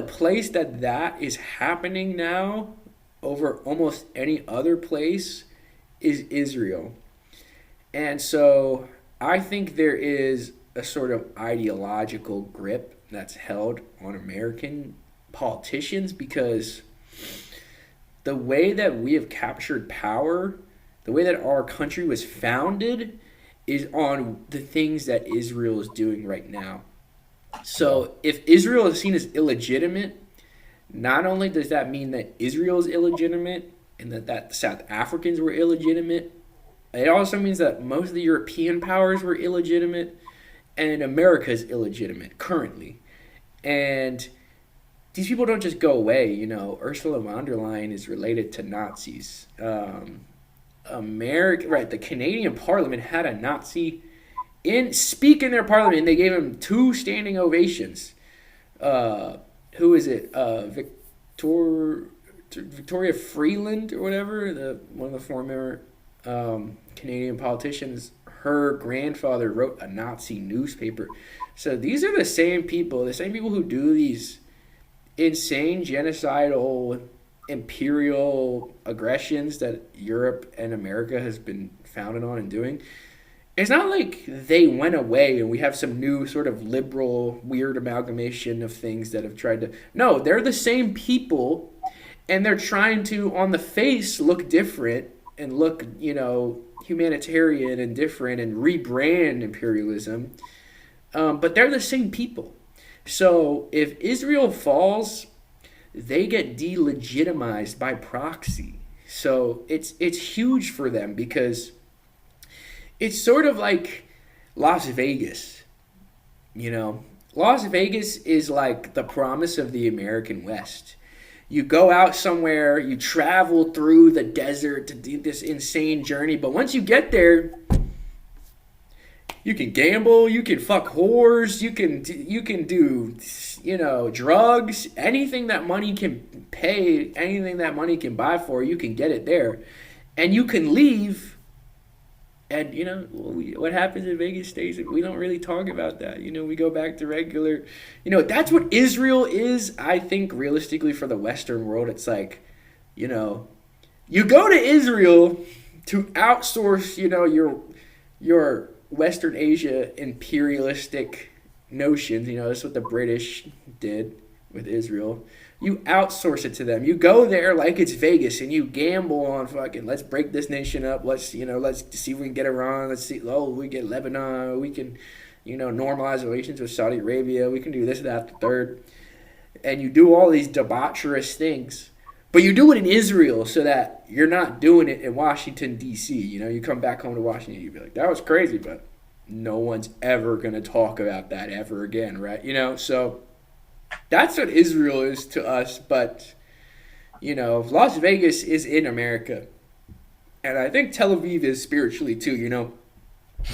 place that is happening now over almost any other place is Israel. And so I think there is a sort of ideological grip that's held on American politicians, because the way that we have captured power, the way that our country was founded, is on the things that Israel is doing right now. So if Israel is seen as illegitimate, not only does that mean that Israel is illegitimate and that the South Africans were illegitimate, it also means that most of the European powers were illegitimate, and America is illegitimate currently. And these people don't just go away. Ursula von der Leyen is related to Nazis. The Canadian Parliament had a Nazi speak in their parliament, and they gave him 2 standing ovations. Who is it? Victoria Freeland or whatever, one of the former Canadian politicians. Her grandfather wrote a Nazi newspaper. So these are the same people who do these insane genocidal imperial aggressions that Europe and America has been founded on and doing. It's not like they went away and we have some new sort of liberal weird amalgamation of things that have tried to... No, they're the same people, and they're trying to, on the face, look different and look, humanitarian and different and rebrand imperialism. But they're the same people. So if Israel falls, they get delegitimized by proxy. So it's huge for them, because it's sort of like Las Vegas. Las Vegas is like the promise of the American West. You go out somewhere, you travel through the desert to do this insane journey, but once you get there, you can gamble, you can fuck whores, you can do, drugs, anything that money can pay, anything that money can buy for, you can get it there. And you can leave, and, what happens in Vegas stays, we don't really talk about that. We go back to regular, that's what Israel is, I think, realistically, for the Western world. It's like, you go to Israel to outsource, your Western Asia imperialistic notions. That's what the British did with Israel. You outsource it to them. You go there like it's Vegas, and you gamble on fucking, let's break this nation up. Let's see if we can get Iran. Let's see, we get Lebanon. We can, normalize relations with Saudi Arabia. We can do this, that, the third. And you do all these debaucherous things. But you do it in Israel so that you're not doing it in Washington, D.C. You come back home to Washington, you'd be like, that was crazy, but no one's ever going to talk about that ever again, right? So that's what Israel is to us. But, Las Vegas is in America. And I think Tel Aviv is spiritually too.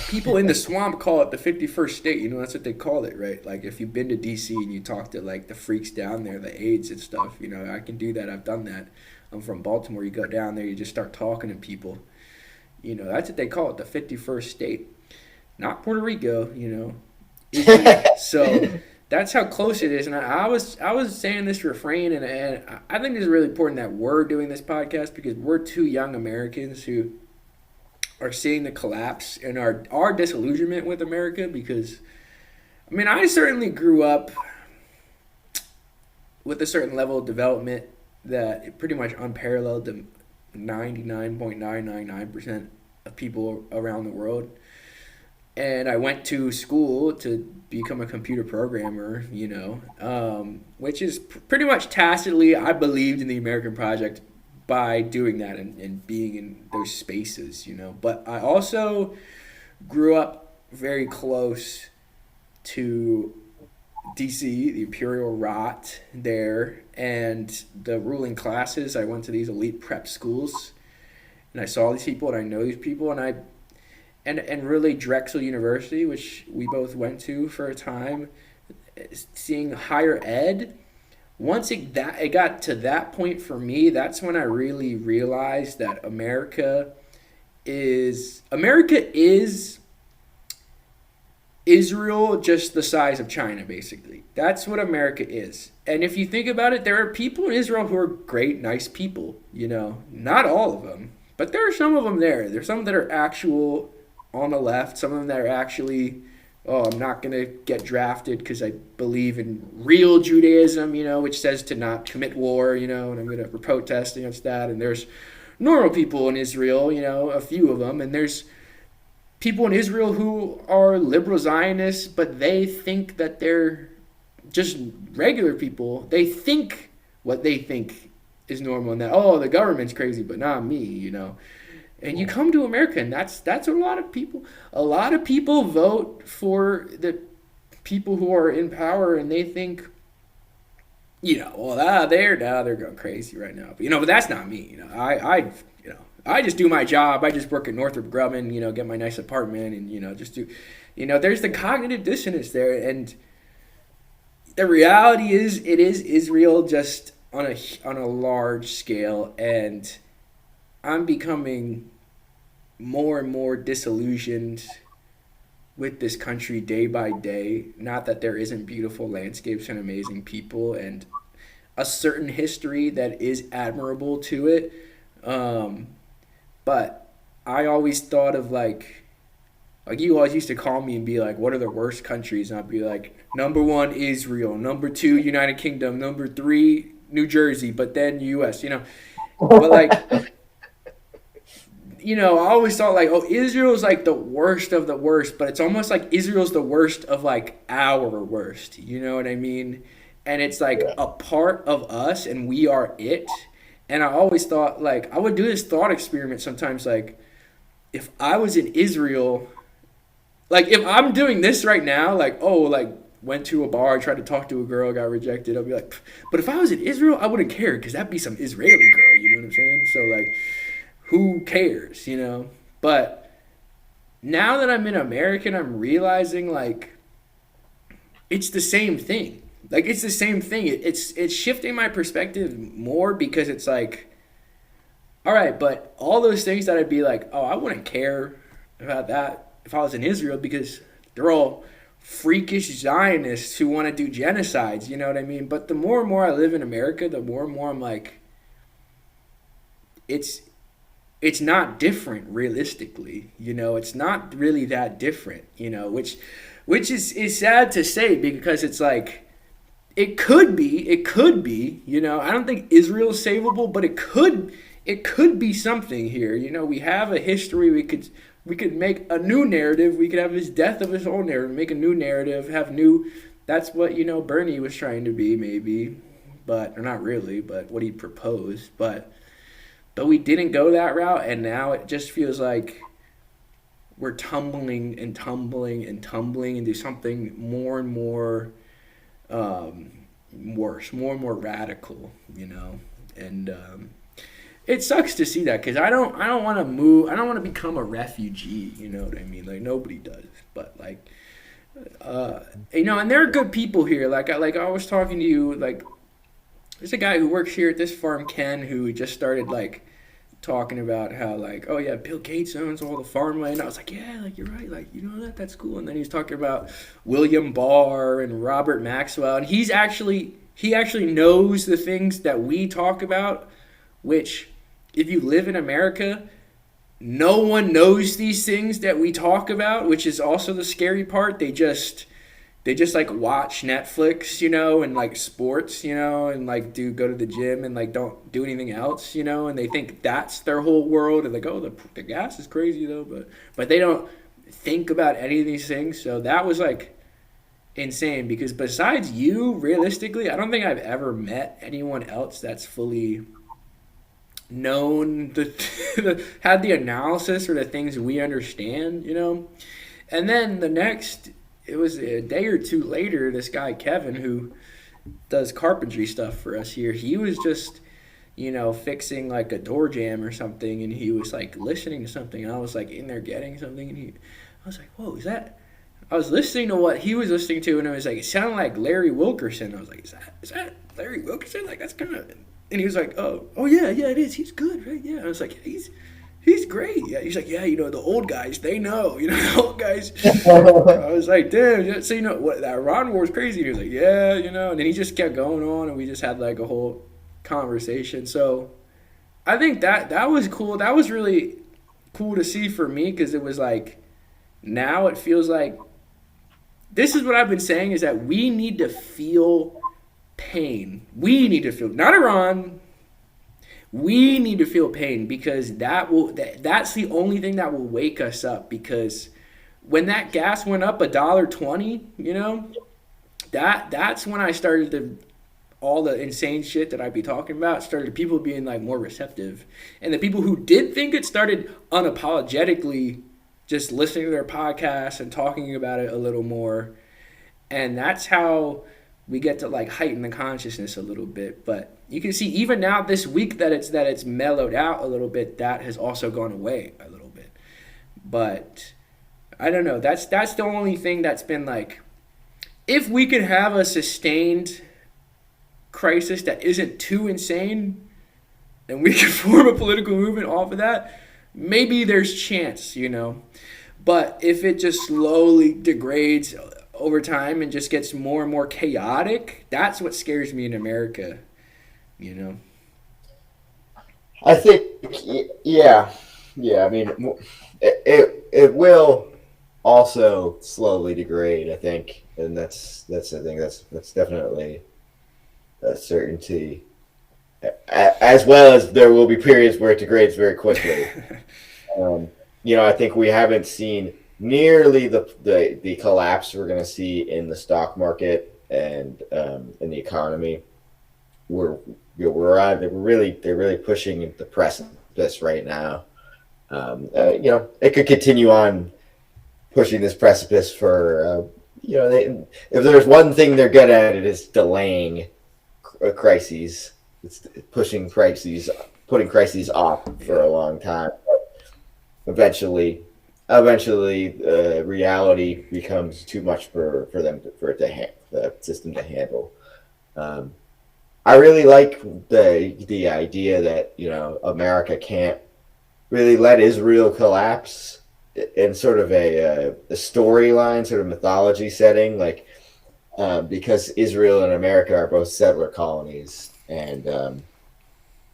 People in the swamp call it the 51st state. That's what they call it, right? Like if you've been to DC and you talk to like the freaks down there, the aides and stuff, I can do that. I've done that. I'm from Baltimore. You go down there, you just start talking to people. That's what they call it, the 51st state. Not Puerto Rico, So that's how close it is. And I was saying this refrain, and I think it's really important that we're doing this podcast because we're two young Americans who are seeing the collapse and our disillusionment with America. Because, I certainly grew up with a certain level of development that pretty much unparalleled to 99.999% of people around the world. And I went to school to become a computer programmer, which is pretty much tacitly, I believed in the American project by doing that and being in those spaces, But I also grew up very close to DC, the imperial rot there, and the ruling classes. I went to these elite prep schools, and I saw these people, and I know these people, and really Drexel University, which we both went to for a time, seeing higher ed. Once it got to that point for me, that's when I really realized that America is Israel just the size of China, basically. That's what America is. And if you think about it, there are people in Israel who are great, nice people, Not all of them, but there are some of them there. There's some that are actual on the left, some of them that are actually, I'm not going to get drafted because I believe in real Judaism, which says to not commit war, and I'm going to protest against that. And there's normal people in Israel, a few of them. And there's people in Israel who are liberal Zionists, but they think that they're just regular people. They think what they think is normal and that, the government's crazy, but not me, And you come to America, and that's a lot of people. A lot of people vote for the people who are in power, and they think, they're going crazy right now. But that's not me. I just do my job. I just work at Northrop Grumman. Get my nice apartment, and just do. There's the cognitive dissonance there, and the reality is, it is Israel just on a large scale, and I'm becoming more and more disillusioned with this country day by day. Not that there isn't beautiful landscapes and amazing people and a certain history that is admirable to it. But I always thought of like you always used to call me and be like, what are the worst countries? And I'd be like, number 1, Israel. Number 2, United Kingdom. Number 3, New Jersey. But then U.S., But like... I always thought like, Israel's like the worst of the worst, but it's almost like Israel's the worst of like our worst. You know what I mean? And it's like a part of us, and we are it. And I always thought like I would do this thought experiment sometimes, like if I was in Israel, like if I'm doing this right now, like went to a bar, tried to talk to a girl, got rejected, I'll be like, but if I was in Israel, I wouldn't care because that'd be some Israeli girl. You know what I'm saying? So like, who cares, But now that I'm in America, I'm realizing, like, it's the same thing. Like, it's the same thing. It's shifting my perspective more because it's like, all right, but all those things that I'd be like, I wouldn't care about that if I was in Israel because they're all freakish Zionists who want to do genocides, you know what I mean? But the more and more I live in America, the more and more I'm like, it's not different realistically, it's not really that different, which is sad to say because it's like, it could be, I don't think Israel's savable, but it could be something here. We have a history, we could make a new narrative, we could have this death of his own narrative, make a new narrative, that's what, Bernie was trying to be maybe, but or not really, but what he proposed, but we didn't go that route, and now it just feels like we're tumbling and tumbling and tumbling into something more and more um, worse, more and more radical, and it sucks to see that because I don't want to move. I don't want to become a refugee. You know what I mean? Like nobody does, but like and there are good people here. Like I was talking to you. Like there's a guy who works here at this farm, Ken, who just started like talking about how like, oh yeah, Bill Gates owns all the farmland. I was like, yeah, like you're right, like that's cool. And then he's talking about William Barr and Robert Maxwell, and he actually knows the things that we talk about, which if you live in America, no one knows these things that we talk about, which is also the scary part. They just like watch Netflix, and like sports, and like go to the gym and like don't do anything else, and they think that's their whole world. And like, oh, the gas is crazy though, but they don't think about any of these things. So that was like insane because besides you, realistically, I don't think I've ever met anyone else that's fully known had the analysis or the things we understand, And then it was a day or two later, this guy Kevin who does carpentry stuff for us here, he was just fixing like a door jamb or something, and he was like listening to something, and I was like in there getting something, and I was like, whoa, is that? I was listening to what he was listening to, and it was like, it sounded like Larry Wilkerson. I was like, is that Larry Wilkerson? Like that's kind of. And he was like, oh yeah, it is. He's good, right? Yeah. I was like, he's great. Yeah. He's like, yeah, the old guys, they know, the old guys. I was like, damn. So what? That Iran war is crazy. He was like, yeah, And then he just kept going on, and we just had like a whole conversation. So I think that was cool. That was really cool to see for me because it was like, now it feels like this is what I've been saying is that we need to feel pain. We need to feel, not Iran. We need to feel pain because that's the only thing that will wake us up. Because when that gas went up $1.20, that's when I started to all the insane shit that I'd be talking about started people being like more receptive, and the people who did think it started unapologetically just listening to their podcasts and talking about it a little more, and that's how we get to like heighten the consciousness a little bit. But you can see even now this week that it's mellowed out a little bit, that has also gone away a little bit. But I don't know. That's the only thing that's been like, if we could have a sustained crisis that isn't too insane and we could form a political movement off of that, maybe there's chance, But if it just slowly degrades over time and just gets more and more chaotic, that's what scares me in America, I think, yeah. I mean, it will also slowly degrade, I think, and that's I think that's definitely a certainty. As well as there will be periods where it degrades very quickly. I think we haven't seen nearly the collapse we're going to see in the stock market and in the economy. They're really pushing the precipice right now. It could continue on pushing this precipice for if there's one thing they're good at, it is delaying crises. It's putting crises off for a long time. Eventually, reality becomes too much for the system to handle. I really like the idea that America can't really let Israel collapse in sort of a storyline, sort of mythology setting, like because Israel and America are both settler colonies, and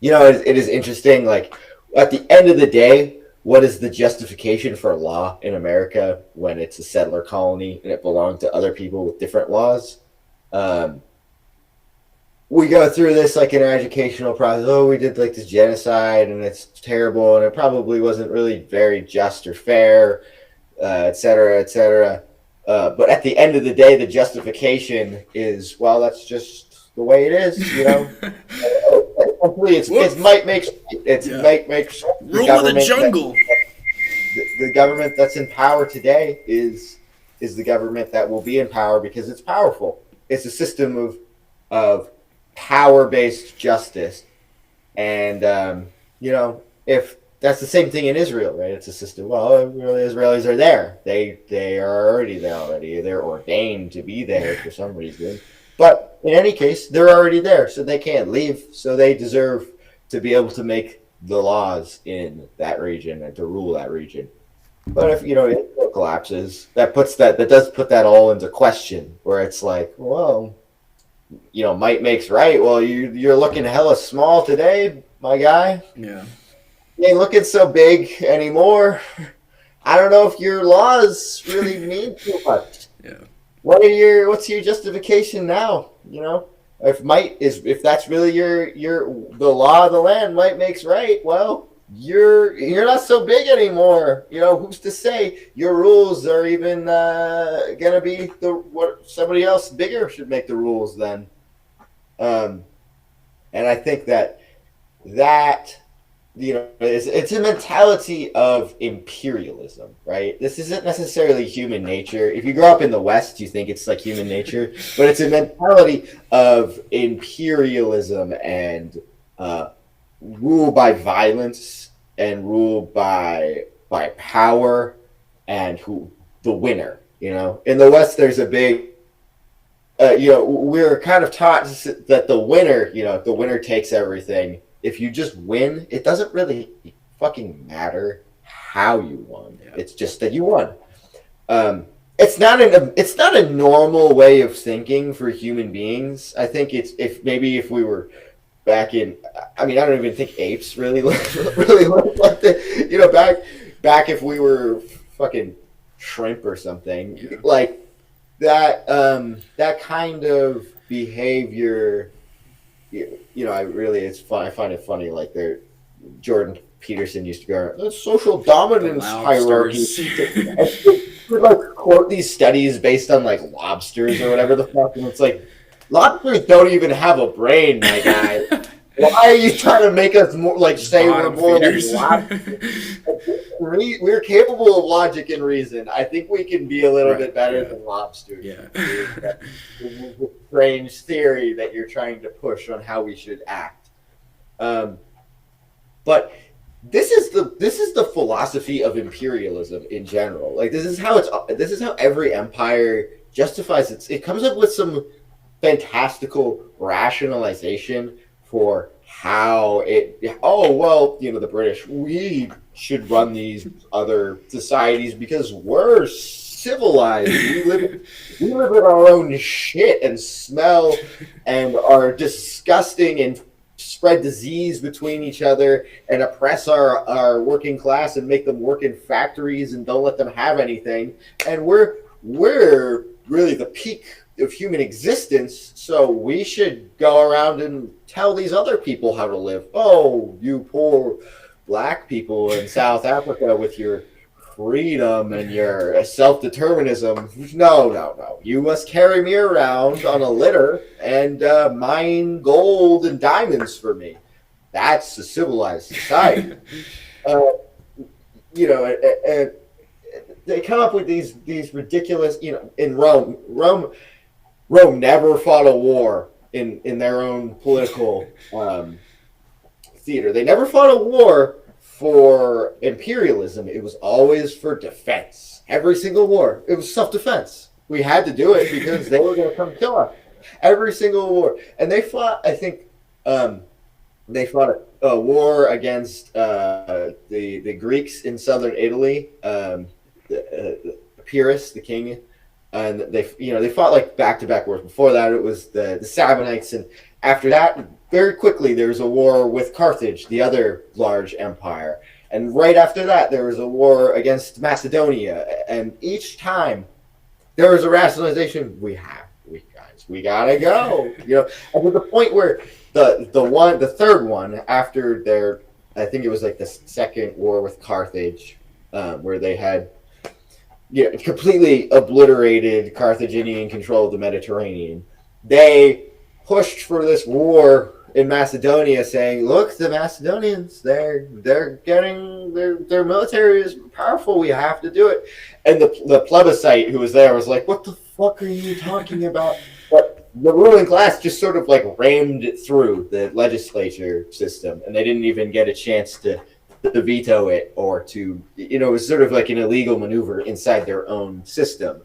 it is interesting. Like at the end of the day, what is the justification for law in America when it's a settler colony and it belonged to other people with different laws? We go through this like in our educational process. Oh, we did like this genocide and it's terrible and it probably wasn't really very just or fair, et cetera, et cetera. But at the end of the day, the justification is, well, that's just the way it is, you know. Hopefully, it's might makes might makes the Rule of the government jungle. the government that's in power today is the government that will be in power because it's powerful. It's a system of power based justice, and you know, if that's the same thing in Israel, right? It's a system. Well, the Israelis are there. They are already there already. They're ordained to be there for some reason. But in any case, they're already there, so they can't leave. So they deserve to be able to make the laws in that region and to rule that region. But if you know it collapses, that does put that all into question. Where it's like, well, you know, might makes right. Well, you're looking hella small today, my guy. Yeah. You ain't looking so big anymore. I don't know if your laws really mean too much. Yeah. What's your justification now? You know, if that's really the law of the land, might makes right. Well, you're not so big anymore. You know, who's to say your rules are even gonna be what somebody else bigger should make the rules then? And I think that you know, it's a mentality of imperialism, right? This isn't necessarily human nature. If you grow up in the West, you think it's like human nature, but it's a mentality of imperialism and rule by violence and rule by power and the winner. You know, in the West, there's a big you know, we're kind of taught that the winner takes everything. If you just win, it doesn't really fucking matter how you won. Yeah. It's just that you won. It's not a normal way of thinking for human beings. I think if we were back in, I mean, I don't even think apes really really look like that. You know, back if we were fucking shrimp or something, yeah. Like that kind of behavior. You know, it's fun. I find it funny. Like Jordan Peterson used to go, the social dominance hierarchy. Would like quote these studies based on like lobsters or whatever the fuck, and it's like lobsters don't even have a brain, my guy. Why are you trying to make us more like say we're more like lobsters? We're capable of logic and reason. I think we can be a little bit better than lobsters. Yeah. Strange theory that you're trying to push on how we should act. But this is the philosophy of imperialism in general. Like this is how every empire justifies it comes up with some fantastical rationalization for how the British, we should run these other societies because we're civilized. We live in our own shit and smell and are disgusting and spread disease between each other and oppress our working class and make them work in factories and don't let them have anything. And we're really the peak of human existence, so we should go around and tell these other people how to live. Oh, you poor black people in South Africa with your freedom and your self-determinism. No. You must carry me around on a litter and mine gold and diamonds for me. That's a civilized society. You know, and they come up with these ridiculous, you know, in Rome never fought a war in their own political theater. They never fought a war for imperialism. It was always for defense. Every single war, it was self-defense. We had to do it because they were going to come kill us. Every single war. And they fought, I think, they fought a war against the Greeks in southern Italy, Pyrrhus, the king. And they fought like back-to-back wars. Before that, it was the Samnites, and after that, very quickly, there was a war with Carthage, the other large empire. And right after that, there was a war against Macedonia. And each time, there was a rationalization. We gotta go. You know, and to the point where the third one after I think it was like the second war with Carthage, where they had completely obliterated Carthaginian control of the Mediterranean. They pushed for this war in Macedonia, saying, "Look, the Macedonians, they're getting their military is powerful. We have to do it." And the plebiscite who was there was like, "What the fuck are you talking about?" But the ruling class just sort of like rammed it through the legislature system, and they didn't even get a chance to veto it or to, it was sort of like an illegal maneuver inside their own system.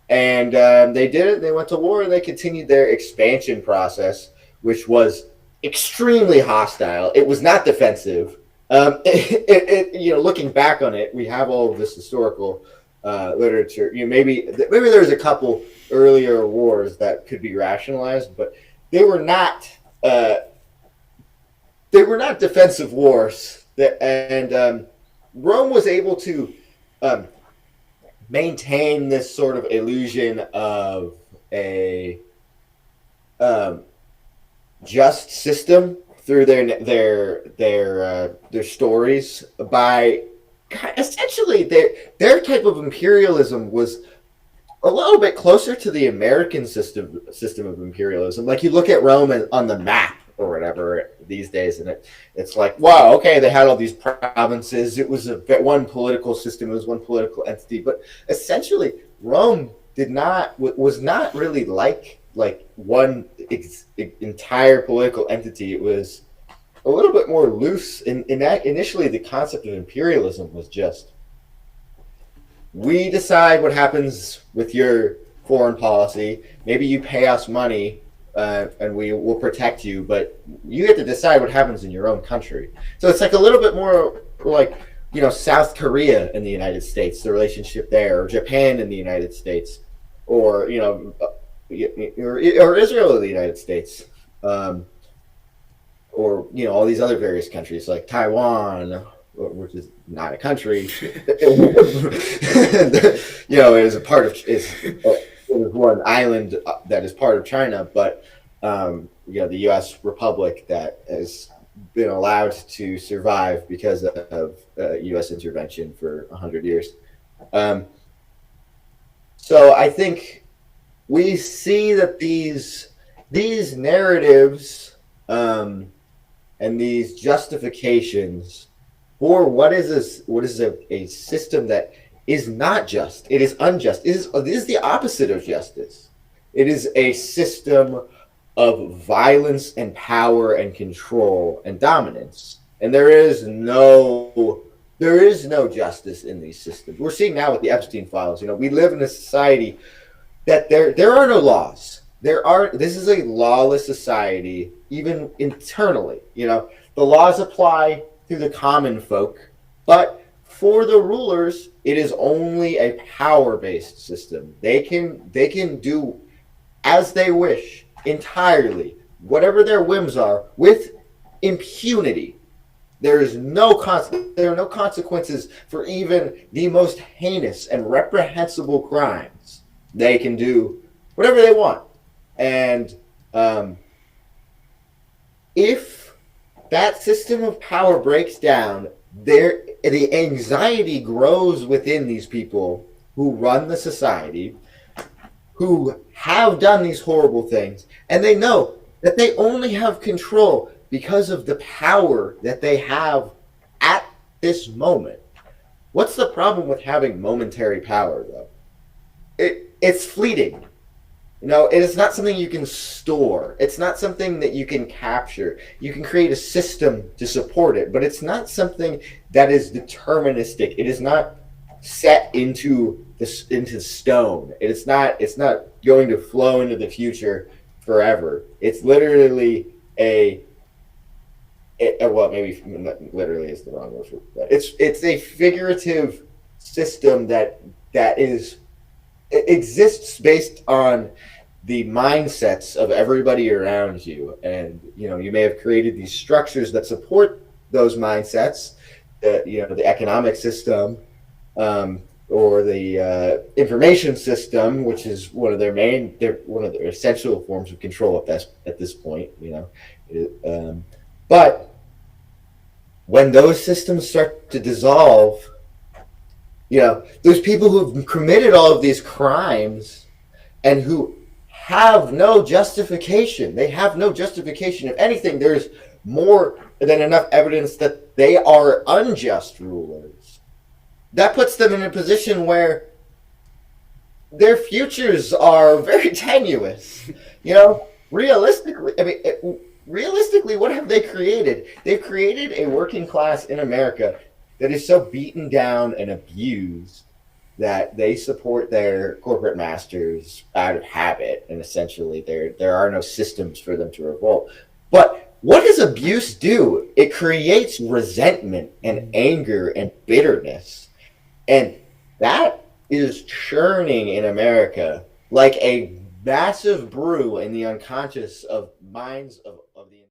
And they did it. They went to war, and they continued their expansion process, which was extremely hostile. It was not defensive. Looking back on it, we have all of this historical literature. Maybe there's a couple earlier wars that could be rationalized, but they were not defensive wars. And Rome was able to maintain this sort of illusion of a just system through their stories by essentially their type of imperialism was a little bit closer to the American system of imperialism. Like, you look at Rome on the map or whatever these days, and it's like, wow, okay, they had all these provinces. It was one political system. It was one political entity. But essentially, Rome was not really like one entire political entity. It was a little bit more loose. In that, initially, the concept of imperialism was just, we decide what happens with your foreign policy. Maybe you pay us money, and we will protect you, but you get to decide what happens in your own country. So it's like a little bit more like, South Korea and the United States, the relationship there, or Japan and the United States, or or Israel and the United States, or all these other various countries like Taiwan, which is not a country. It is a part of one island that is part of China, but the U.S. Republic that has been allowed to survive because of U.S. intervention for 100 years. So I think we see that these narratives and these justifications for what is a system that is not just, it is unjust. It is the opposite of justice. It is a system of violence and power and control and dominance. And there is no justice in these systems. We're seeing now with the Epstein files, we live in a society that there are no laws. This is a lawless society, even internally. The laws apply to the common folk, but for the rulers, it is only a power-based system. They can do as they wish entirely, whatever their whims are, with impunity. There are no consequences for even the most heinous and reprehensible crimes. They can do whatever they want. And if that system of power breaks down, the anxiety grows within these people who run the society, who have done these horrible things, and they know that they only have control because of the power that they have at this moment. What's the problem with having momentary power, though? It's fleeting. It is not something you can store. It's not something that you can capture. You can create a system to support it, but it's not something that is deterministic. It is not set into stone. It's not going to flow into the future forever. It's literally well, maybe literally is the wrong word for that. It's a figurative system that exists based on the mindsets of everybody around you, and you may have created these structures that support those mindsets, the economic system, or the information system, which is one of their essential forms of control at this point. But when those systems start to dissolve, those people who've committed all of these crimes and who have no justification. They have no justification. If anything, there's more than enough evidence that they are unjust rulers. That puts them in a position where their futures are very tenuous. You know, realistically, what have they created? They've created a working class in America that is so beaten down and abused that they support their corporate masters out of habit, and essentially there are no systems for them to revolt. But what does abuse do? It creates resentment and anger and bitterness, and that is churning in America like a massive brew in the unconscious of minds of the